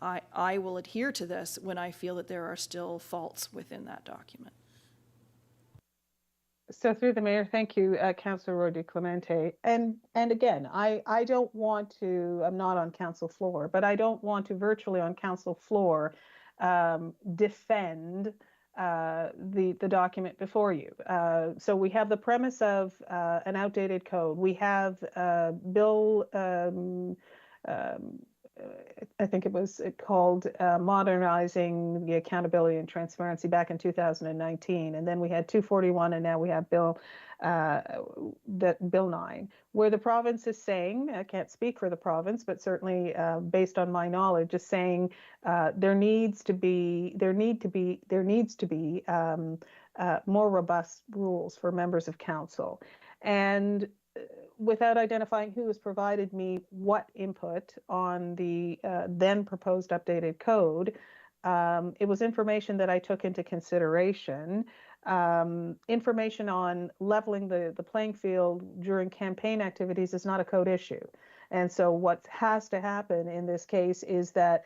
I will adhere to this when I feel that there are still faults within that document. So through the mayor, thank you, Councillor Roy DiClemente. And again, I don't want to, I'm not on council floor, but I don't want to virtually on council floor defend the document before you. So we have the premise of an outdated code. We have Bill, I think it was called Modernizing the Accountability and Transparency back in 2019. And then we had 241, and now we have Bill 9, where the province is saying, I can't speak for the province, but certainly based on my knowledge, is saying there needs to be more robust rules for members of council. And without identifying who has provided me what input on the then proposed updated code, it was information that I took into consideration. Information on leveling the playing field during campaign activities is not a code issue. And so what has to happen in this case is that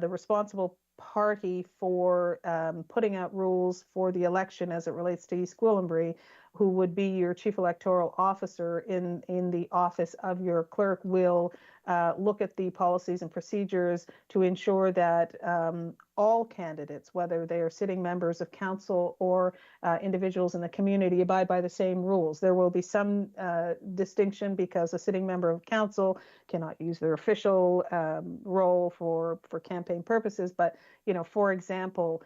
the responsible party for putting out rules for the election as it relates to East Gwillimbury, who would be your chief electoral officer in the office of your clerk, will look at the policies and procedures to ensure that all candidates, whether they are sitting members of council or individuals in the community, abide by the same rules. There will be some distinction, because a sitting member of council cannot use their official role for campaign purposes. But, you know, for example,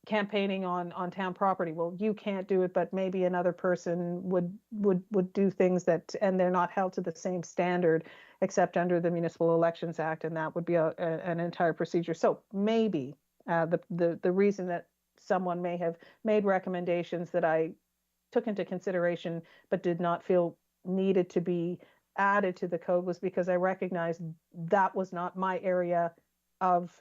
campaigning on town property, well, you can't do it, but maybe another person would do things that, and they're not held to the same standard except under the Municipal Elections Act, and that would be an entire procedure. So maybe the reason that someone may have made recommendations that I took into consideration but did not feel needed to be added to the code was because I recognized that was not my area of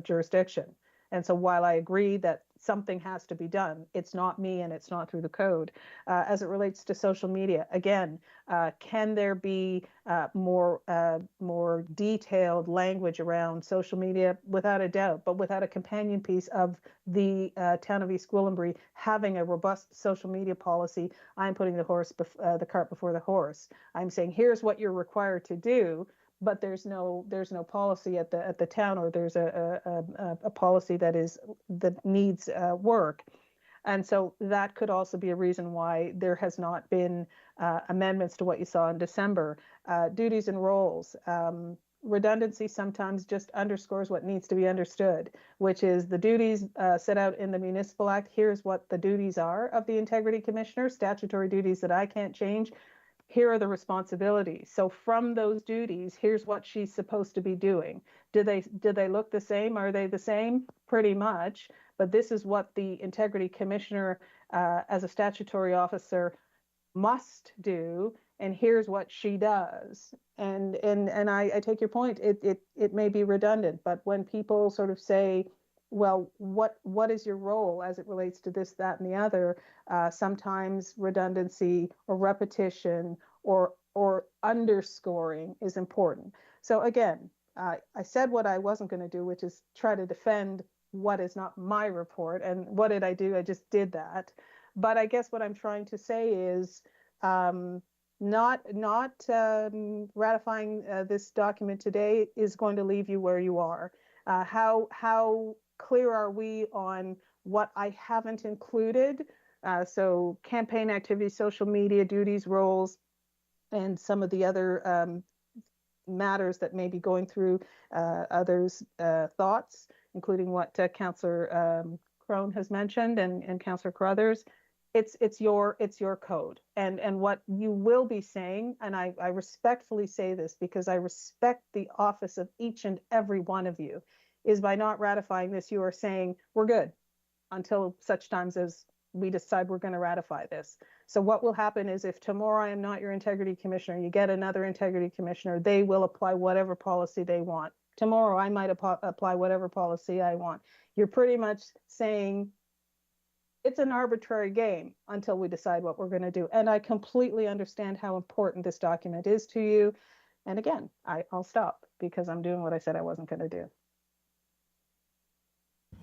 jurisdiction. And so while I agree that something has to be done, it's not me and it's not through the code. As it relates to social media, again, can there be more detailed language around social media? Without a doubt, but without a companion piece of the town of East Gwillimbury having a robust social media policy, I'm putting the cart before the horse. I'm saying, here's what you're required to do, but there's no policy at the town, or there's a policy that needs work. And so that could also be a reason why there has not been amendments to what you saw in December. Duties and roles. Redundancy sometimes just underscores what needs to be understood, which is the duties set out in the Municipal Act. Here's what the duties are of the Integrity Commissioner, statutory duties that I can't change. Here are the responsibilities. So from those duties, here's what she's supposed to be doing. Do they look the same? Are they the same? Pretty much. But this is what the Integrity Commissioner, as a statutory officer, must do. And here's what she does. And I take your point. It may be redundant, but when people sort of say, well, what is your role as it relates to this, that, and the other? Sometimes redundancy or repetition or underscoring is important. So again, I said what I wasn't going to do, which is try to defend what is not my report. And what did I do? I just did that. But I guess what I'm trying to say is not ratifying this document today is going to leave you where you are. How clear are we on what I haven't included? So campaign activities, social media, duties, roles, and some of the other matters that may be going through others' thoughts, including what Councillor Crone has mentioned and Councillor Carruthers. it's your code. And what you will be saying, and I respectfully say this because I respect the office of each and every one of you, is by not ratifying this, you are saying, we're good until such times as we decide we're going to ratify this. So what will happen is if tomorrow I am not your integrity commissioner, you get another integrity commissioner, they will apply whatever policy they want. Tomorrow I might apply whatever policy I want. You're pretty much saying it's an arbitrary game until we decide what we're going to do. And I completely understand how important this document is to you. And again, I'll stop because I'm doing what I said I wasn't going to do.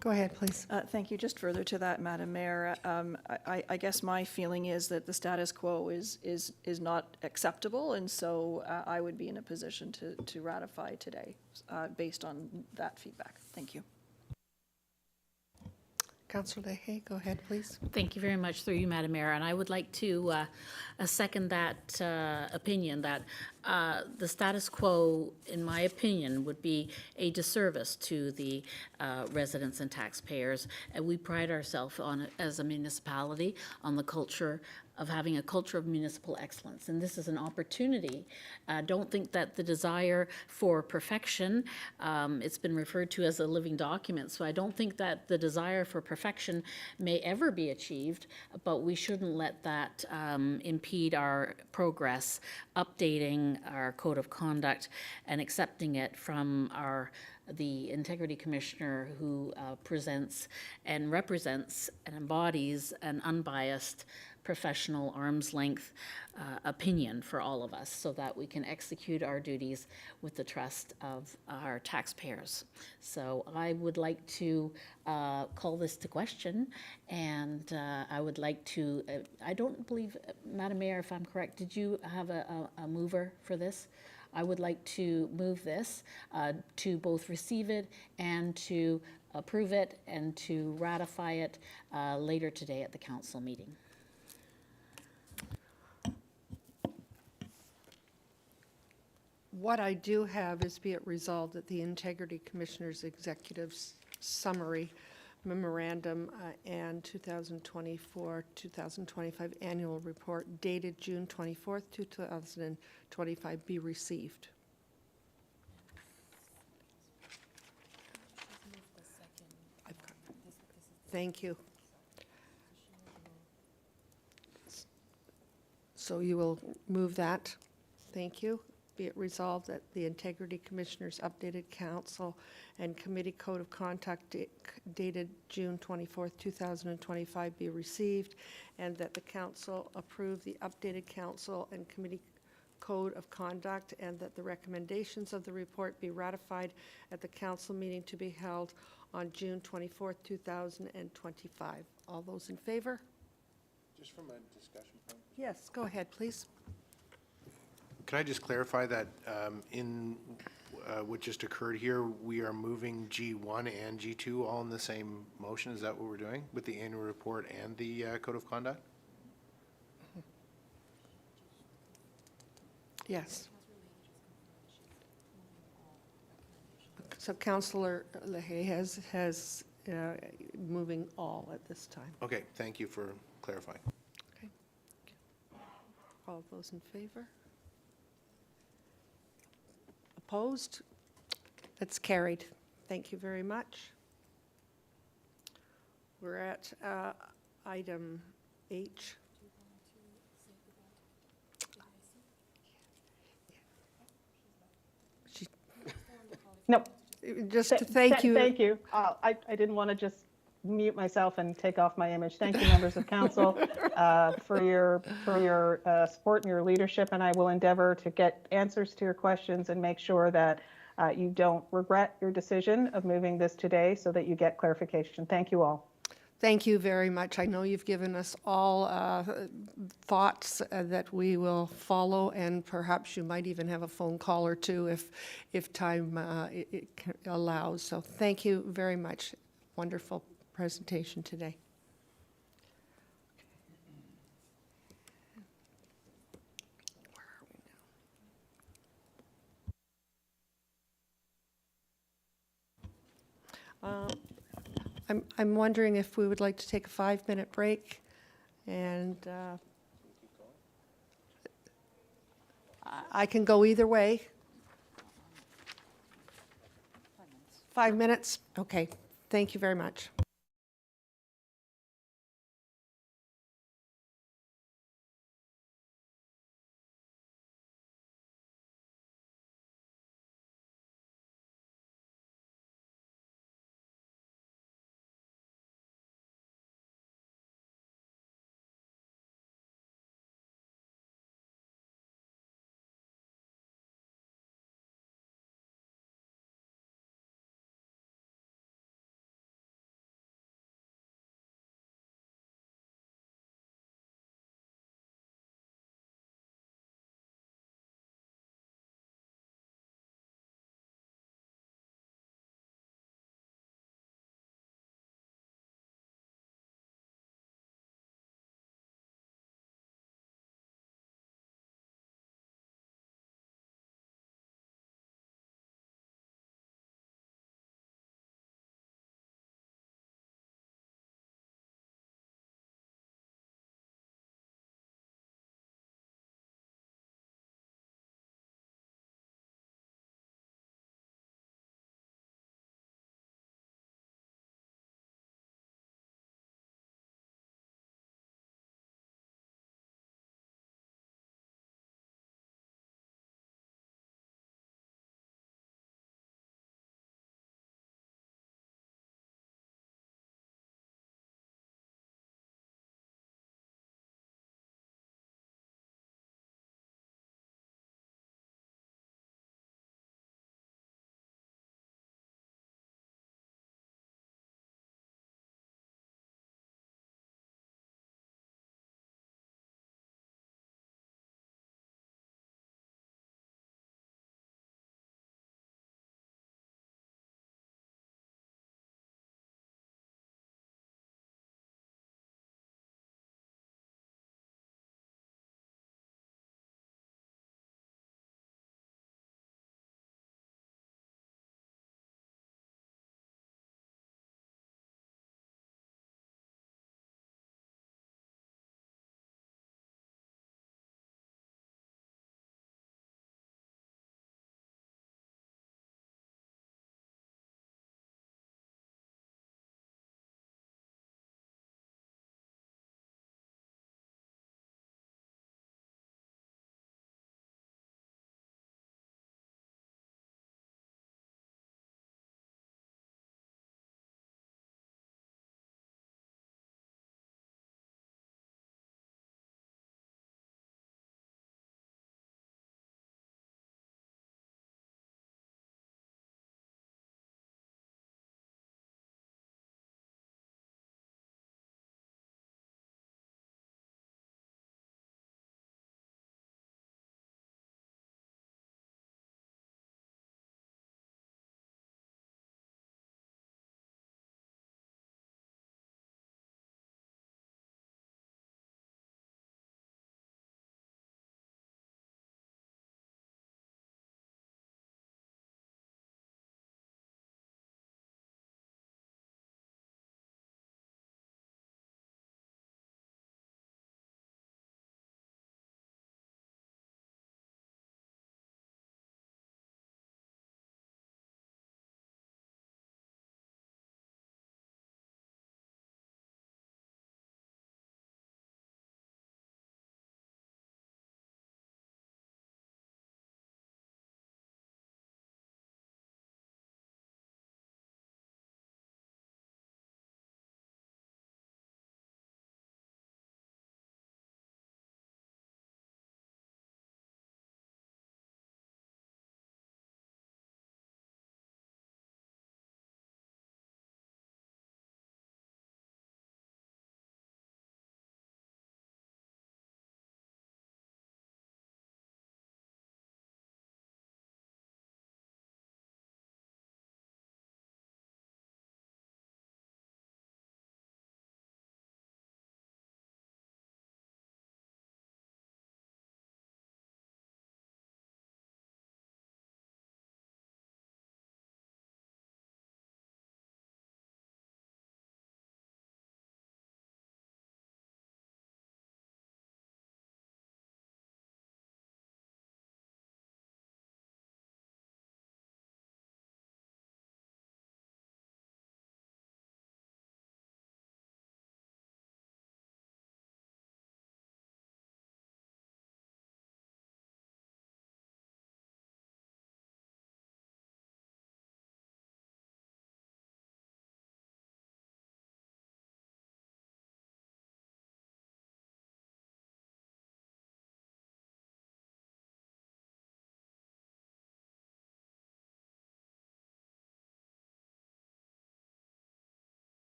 Go ahead, please. Thank you. Just further to that, Madam Mayor, I guess my feeling is that the status quo is not acceptable, and so I would be in a position to ratify today based on that feedback. Thank you. Councillor Leahy, go ahead, please. Thank you very much, through you, Madam Mayor. And I would like to second that opinion that the status quo, in my opinion, would be a disservice to the residents and taxpayers. And we pride ourselves on, as a municipality, on the culture of having a culture of municipal excellence. And this is an opportunity. Don't think that the desire for perfection, it's been referred to as a living document, so I don't think that the desire for perfection may ever be achieved, but we shouldn't let that impede our progress, updating our code of conduct and accepting it from the integrity commissioner who presents and represents and embodies an unbiased, professional, arm's length opinion for all of us so that we can execute our duties with the trust of our taxpayers. So I would like to call this to question, and I would like to, I don't believe, Madam Mayor, if I'm correct, did you have a mover for this? I would like to move this to both receive it and to approve it and to ratify it later today at the council meeting. What I do have is be it resolved that the Integrity Commissioner's Executive Summary Memorandum and 2024-2025 Annual Report dated June 24th, 2025 be received. Thank you. So you will move that. Thank you. Be it resolved that the Integrity Commissioner's updated council and committee code of conduct dated June 24th, 2025 be received, and that the council approve the updated council and committee code of conduct, and that the recommendations of the report be ratified at the council meeting to be held on June 24th, 2025. All those in favor? Just from a discussion point. Yes, go ahead, please. Can I just clarify that in what just occurred here, we are moving G1 and G2 all in the same motion? Is that what we're doing with the annual report and the code of conduct? Yes. So Councillor Leahy has moving all at this time. Okay, thank you for clarifying. Okay. All those in favor? Opposed? That's carried. Thank you very much. We're at item H. No. Just to thank you. Thank you. I didn't want to just mute myself and take off my image. Thank you, members of council, for your support and your leadership, and I will endeavor to get answers to your questions and make sure that you don't regret your decision of moving this today so that you get clarification. Thank you all. Thank you very much. I know you've given us all thoughts that we will follow, and perhaps you might even have a phone call or two if time it allows. So thank you very much. Wonderful presentation today. Where are we now? I'm wondering if we would like to take a 5-minute break And I can go either way. 5 minutes? Okay, thank you very much.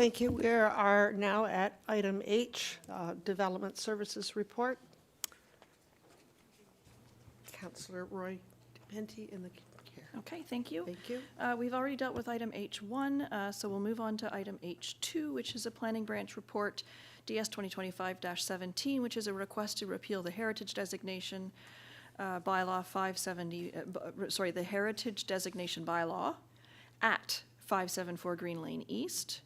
Thank you. We are now at item H, Development Services Report. Councillor Roy DePinty in the chair. Okay, thank you. Thank you. We've already dealt with item H1, so we'll move on to item H2, which is a planning branch report, DS 2025-17, which is a request to repeal the heritage designation bylaw 570, the heritage designation bylaw at 574 Green Lane East.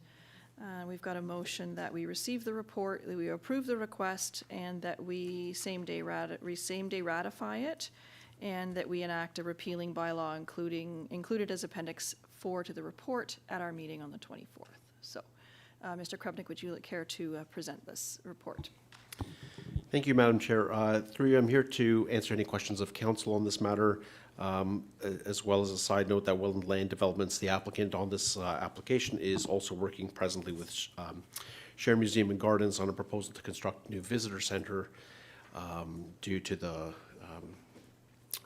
We've got a motion that we receive the report, that we approve the request, and that we same day ratify it, and that we enact a repealing bylaw included as Appendix 4 to the report at our meeting on the 24th. So, Mr. Krupnik, would you care to present this report? Thank you, Madam Chair. Through you, I'm here to answer any questions of council on this matter, as well as a side note that Welland Land Developments, the applicant on this application, is also working presently with Share Museum and Gardens on a proposal to construct a new visitor center due to the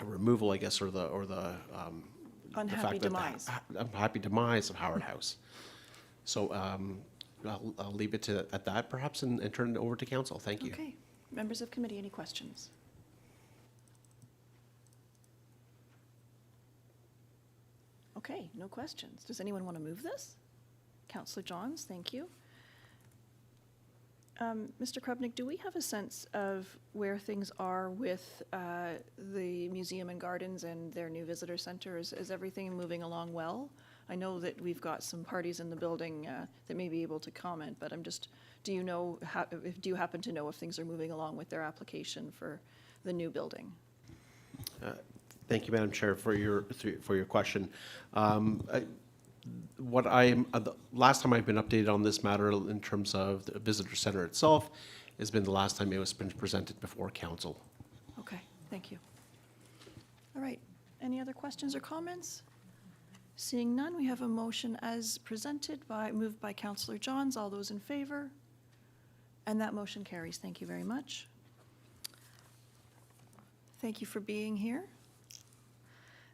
removal, I guess, or the Unhappy demise. unhappy demise of Howard House. So I'll leave it at that, perhaps, and turn it over to council. Thank you. Okay. Members of committee, any questions? Okay, no questions. Does anyone want to move this? Councillor Johns, thank you. Mr. Krupnik, do we have a sense of where things are with the Museum and Gardens and their new visitor center? Is everything moving along well? I know that we've got some parties in the building that may be able to comment, but I'm just, do you happen to know if things are moving along with their application for the new building? Thank you, Madam Chair, for your question. The last time I've been updated on this matter in terms of the visitor center itself has been the last time it was been presented before council. Okay, thank you. All right, any other questions or comments? Seeing none, we have a motion as presented moved by Councillor Johns. All those in favor? And that motion carries. Thank you very much. Thank you for being here.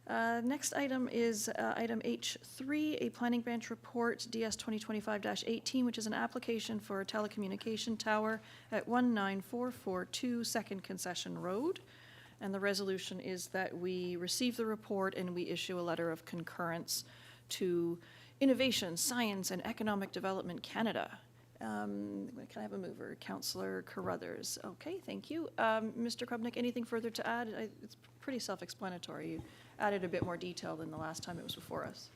Next item is item H3, a planning branch report, DS 2025-18, which is an application for a telecommunication tower at 19442 Second Concession Road. And the resolution is that we receive the report and we issue a letter of concurrence to Innovation, Science and Economic Development Canada. Can I have a mover? Councillor Carruthers. Okay, thank you. Mr. Krupnik, anything further to add? It's pretty self-explanatory. You added a bit more detail than the last time it was before us.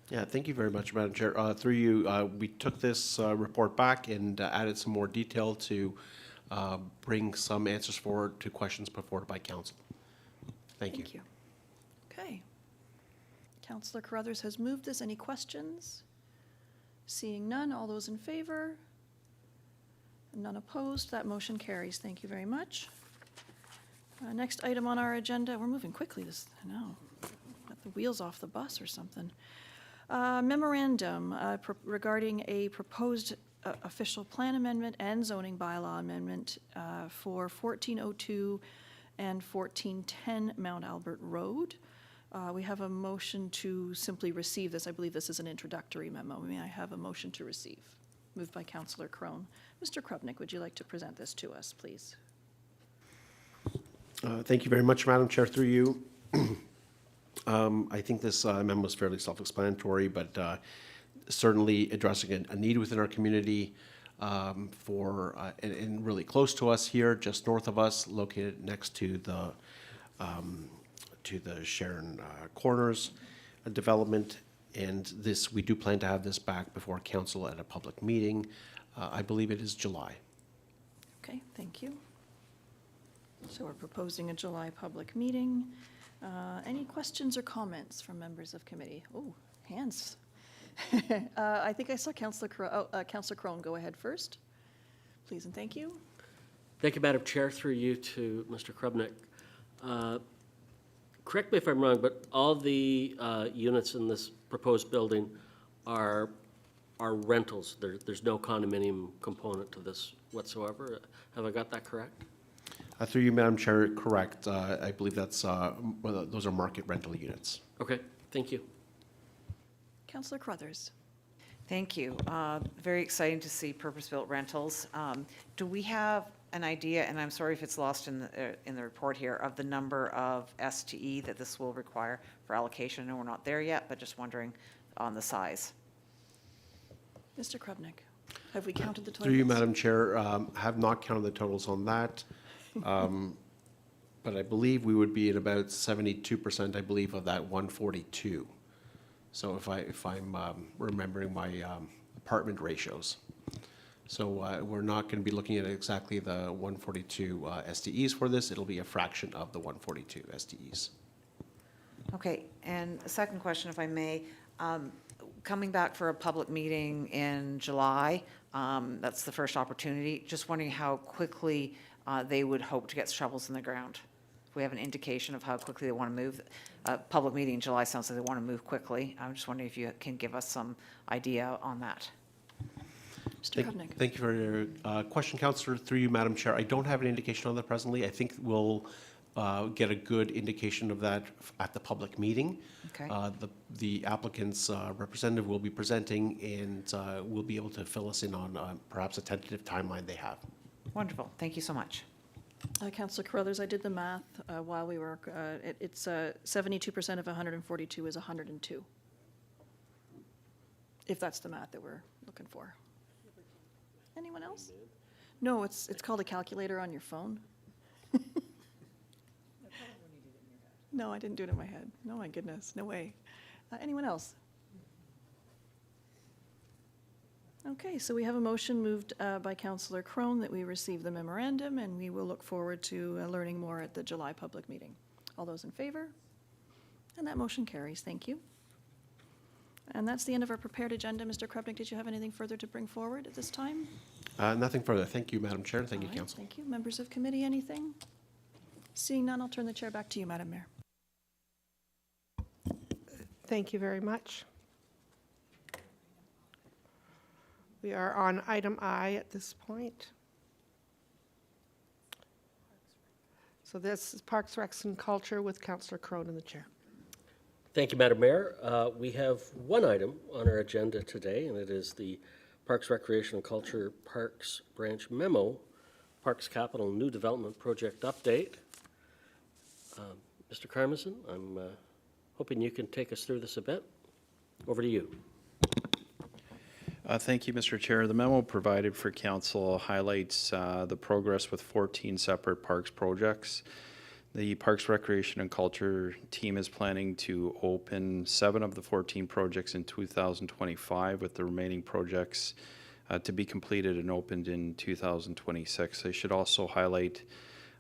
Yeah, thank you very much, Madam Chair. Through you, we took this report back and added some more detail to bring some answers forward to questions put forward by council. Thank you. Thank you. Okay. Councillor Carruthers has moved this. Any questions? Seeing none, all those in favor? None opposed. That motion carries. Thank you very much. Next item on our agenda, we're moving quickly I know, got the wheels off the bus or something. Memorandum regarding a proposed official plan amendment and zoning bylaw amendment for 1402 and 1410 Mount Albert Road. We have a motion to simply receive this. I believe this is an introductory memo. May I have a motion to receive? Moved by Councillor Crone. Mr. Krupnik, would you like to present this to us, please? Thank you very much, Madam Chair. Through you, I think this memo is fairly self-explanatory, but certainly addressing a need within our community and really close to us here, just north of us, located next to the Sharon Corners development. And this, we do plan to have this back before council at a public meeting. I believe it is July. Okay, thank you. So we're proposing a July public meeting. Any questions or comments from members of committee? Oh, hands. I think I saw Councillor Crone go ahead first. Please and thank you. Thank you, Madam Chair. Through you to Mr. Krupnik. Correct me if I'm wrong, but all the units in this proposed building are rentals. There's no condominium component to this whatsoever. Have I got that correct? Through you, Madam Chair, correct. I believe that's those are market rental units. Okay, thank you. Councillor Carruthers. Thank you. Very exciting to see purpose-built rentals. Do we have an idea, and I'm sorry if it's lost in the report here, of the number of STE that this will require for allocation? I know we're not there yet, but just wondering on the size. Mr. Krupnik, have we counted the toilets? Through you, Madam Chair, have not counted the totals on that. But I believe we would be at about 72%, I believe, of that 142. So if I'm remembering my apartment ratios. So we're not going to be looking at exactly the 142 STEs for this. It'll be a fraction of the 142 STEs. Okay, and a second question, if I may. Coming back for a public meeting in July, that's the first opportunity. Just wondering how quickly they would hope to get shovels in the ground. If we have an indication of how quickly they want to move. Public meeting in July sounds like they want to move quickly. I'm just wondering if you can give us some idea on that. Mr. Krupnik. Thank you for your question, Councillor. Through you, Madam Chair. I don't have an indication on that presently. I think we'll get a good indication of that at the public meeting. Okay. The applicant's representative will be presenting and will be able to fill us in on perhaps a tentative timeline they have. Wonderful. Thank you so much. Councillor Carruthers, I did the math while we were, it's 72% of 142 is 102. If that's the math that we're looking for. Anyone else? No, it's called a calculator on your phone. No, I didn't do it in my head. No, my goodness, no way. Anyone else? Okay, so we have a motion moved by Councillor Crone that we receive the memorandum, and we will look forward to learning more at the July public meeting. All those in favor? And that motion carries. Thank you. And that's the end of our prepared agenda. Mr. Krupnik, did you have anything further to bring forward at this time? Nothing further. Thank you, Madam Chair. Thank you, All right, Council. Thank you. Members of committee, anything? Seeing none, I'll turn the chair back to you, Madam Mayor. Thank you very much. We are on item I at this point. So this is Parks, Recs, and Culture with Councillor Crone in the chair. Thank you, Madam Mayor. We have one item on our agenda today, and it is the Parks, Recreation, and Culture Parks Branch Memo, Parks Capital New Development Project Update. Mr. Karmazin, I'm hoping you can take us through this a bit. Over to you. Thank you, Mr. Chair. The memo provided for council highlights the progress with 14 separate parks projects. The Parks, Recreation, and Culture team is planning to open 7 of the 14 projects in 2025, with the remaining projects to be completed and opened in 2026. I should also highlight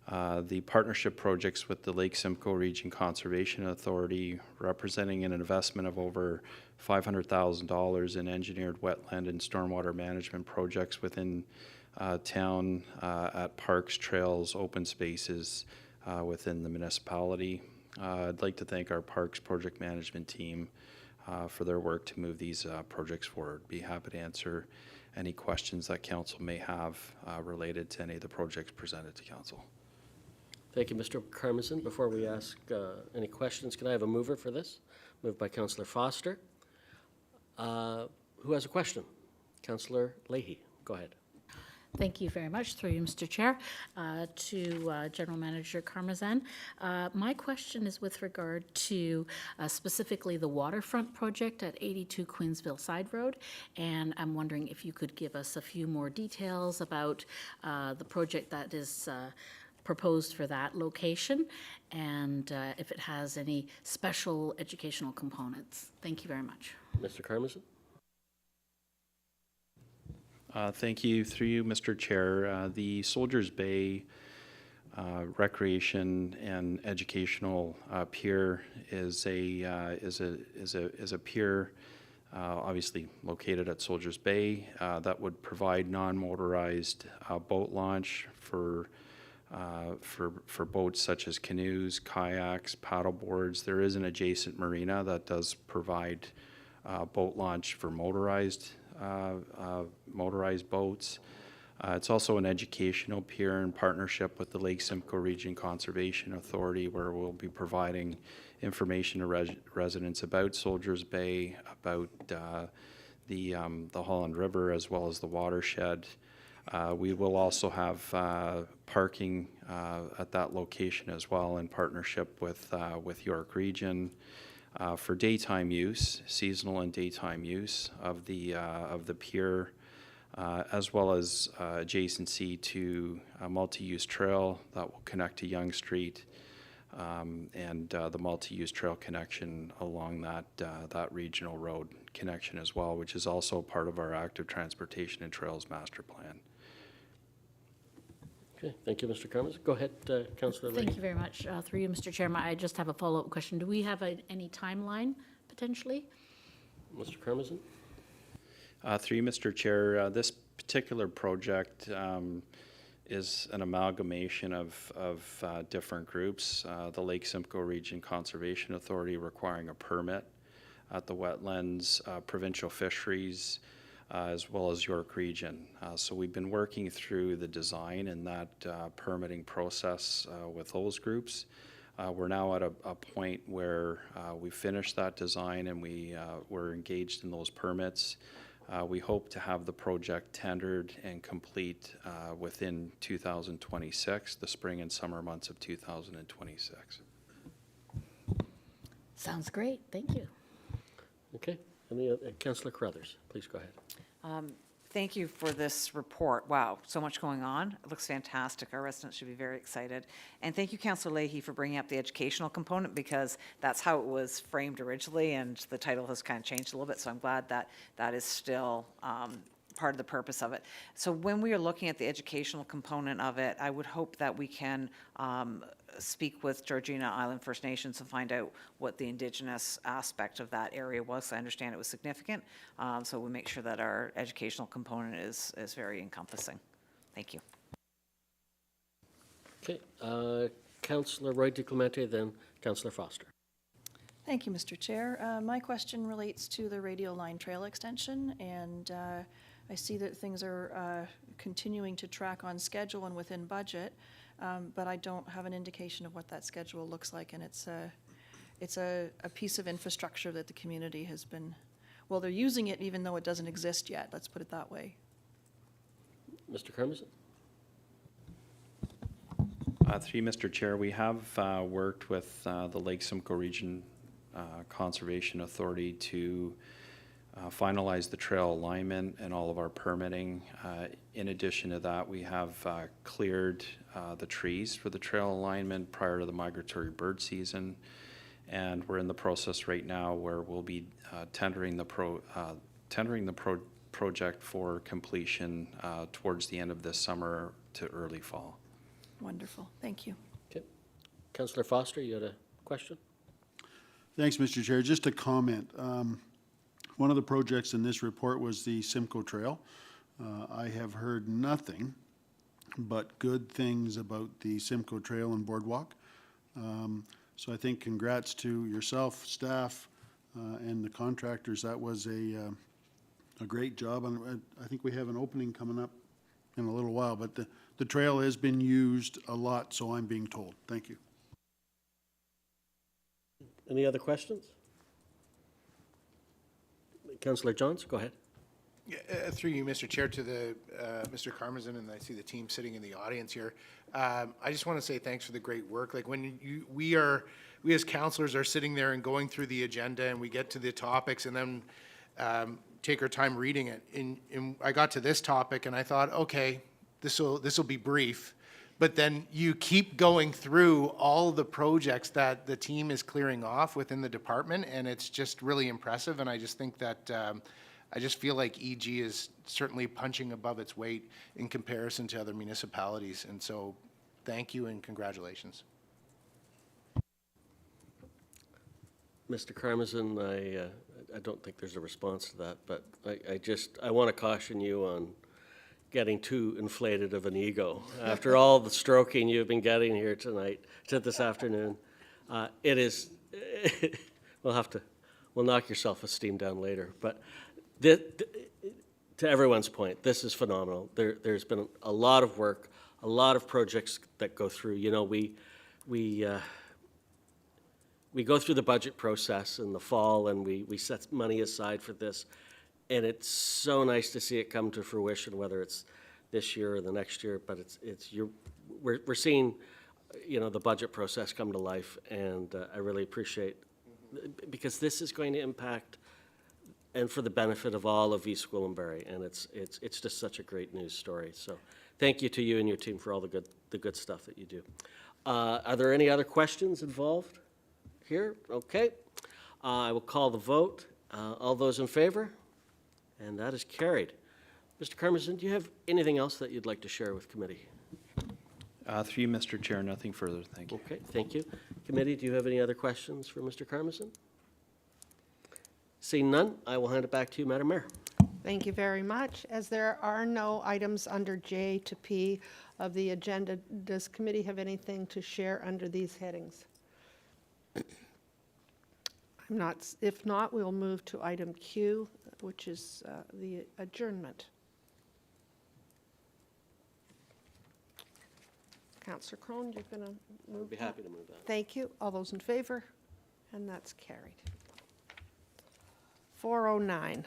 the partnership projects with the Lake Simcoe Region Conservation Authority, representing an investment of over $500,000 in engineered wetland and stormwater management projects within town at parks, trails, open spaces within the municipality. I'd like to thank our parks project management team for their work to move these projects forward. Be happy to answer any questions that council may have related to any of the projects presented to council. Thank you, Mr. Karmazin. Before we ask any questions, can I have a mover for this? Moved by Councillor Foster. Who has a question? Councillor Leahy, go ahead. Thank you very much, through you, Mr. Chair, to General Manager Karmazin. My question is with regard to specifically the waterfront project at 82 Queensville Side Road, and I'm wondering if you could give us a few more details about the project that is proposed for that location, and if it has any special educational components. Thank you very much. Mr. Karmazin? Thank you. Through you, Mr. Chair. The Soldiers Bay Recreation and Educational Pier is a pier obviously located at Soldiers Bay that would provide non-motorized boat launch for boats such as canoes, kayaks, paddle boards. There is an adjacent marina that does provide boat launch for motorized boats. It's also an educational pier in partnership with the Lake Simcoe Region Conservation Authority, where we'll be providing information to residents about Soldiers Bay, about the Holland River as well as the watershed. We will also have parking at that location as well in partnership with York Region for daytime use, seasonal and daytime use of the pier, as well as adjacency to a multi-use trail that will connect to Yonge Street, and the multi-use trail connection along that regional road connection as well, which is also part of our active transportation and trails master plan. Okay, thank you, Mr. Carmen. Go ahead, Councillor Leahy. Thank you very much. Through you, Mr. Chairman, I just have a follow-up question. Do we have any timeline potentially? Mr. Karmazin? Through you, Mr. Chair, this particular project is an amalgamation of different groups. The Lake Simcoe Region Conservation Authority requiring a permit at the wetlands, provincial fisheries, as well as York Region. So we've been working through the design and that permitting process with those groups. We're now at a point where we've finished that design and we're engaged in those permits. We hope to have the project tendered and complete within 2026, the spring and summer months of 2026. Sounds great. Thank you. Okay, Councillor Carruthers, please go ahead. Thank you for this report. Wow, so much going on. It looks fantastic. Our residents should be very excited. And thank you, Councillor Leahy, for bringing up the educational component, because that's how it was framed originally, and the title has kind of changed a little bit, so I'm glad that that is still part of the purpose of it. So when we are looking at the educational component of it, I would hope that we can speak with Georgina Island First Nations and find out what the Indigenous aspect of that area was. I understand it was significant, so we make sure that our educational component is very encompassing. Thank you. Okay, Councillor Roy DeClemente, then Councillor Foster. Thank you, Mr. Chair. My question relates to the radial line trail extension, and I see that things are continuing to track on schedule and within budget, but I don't have an indication of what that schedule looks like, and it's a piece of infrastructure that the community has been, well, they're using it even though it doesn't exist yet, let's put it that way. Mr. Karmazin? Through you, Mr. Chair, we have worked with the Lake Simcoe Region Conservation Authority to finalize the trail alignment and all of our permitting. In addition to that, we have cleared the trees for the trail alignment prior to the migratory bird season, and we're in the process right now where we'll be tendering the project for completion towards the end of this summer to early fall. Wonderful, thank you. Okay. Councillor Foster, you had a question? Thanks, Mr. Chair. Just a comment. One of the projects in this report was the Simcoe Trail. I have heard nothing but good things about the Simcoe Trail and Boardwalk. So I think congrats to yourself, staff, and the contractors. That was a great job. And I think we have an opening coming up in a little while, but the trail has been used a lot, so I'm being told. Thank you. Any other questions? Councillor Johns, go ahead. Yeah, through you, Mr. Chair, to the Mr. Karmazin, and I see the team sitting in the audience here. I just want to say thanks for the great work. Like when we as councillors are sitting there and going through the agenda, and we get to the topics, and then take our time reading it. And I got to this topic, and I thought, okay, this will be brief. But then you keep going through all the projects that the team is clearing off within the department, and it's just really impressive. And I just think that I just feel like EG is certainly punching above its weight in comparison to other municipalities. And so thank you and congratulations. Mr. Karmazin, I don't think there's a response to that, but I want to caution you on getting too inflated of an ego. After all the stroking you've been getting here tonight, this afternoon, it is, we'll knock your self-esteem down later. But to everyone's point, this is phenomenal. There's been a lot of work, a lot of projects that go through. You know, we go through the budget process in the fall, and we set money aside for this. And it's so nice to see it come to fruition, whether it's this year or the next year, but we're seeing, the budget process come to life, and I really appreciate, because this is going to impact and for the benefit of all of East Gwillimbury, and it's just such a great news story. So thank you to you and your team for all the good stuff that you do. Are there any other questions involved here? Okay. I will call the vote. All those in favor? And that is carried. Mr. Carmison, do you have anything else that you'd like to share with committee? Through you, Mr. Chair, nothing further. Thank you. Okay, thank you. Committee, do you have any other questions for Mr. Carmison? Seeing none, I will hand it back to you, Madam Mayor. Thank you very much. As there are no items under J to P of the agenda, does committee have anything to share under these headings? If not, we'll move to item Q, which is the adjournment. Councillor Crone, you're going to move? I'd be happy to move that. Thank you. All those in favor? And that's carried. 409.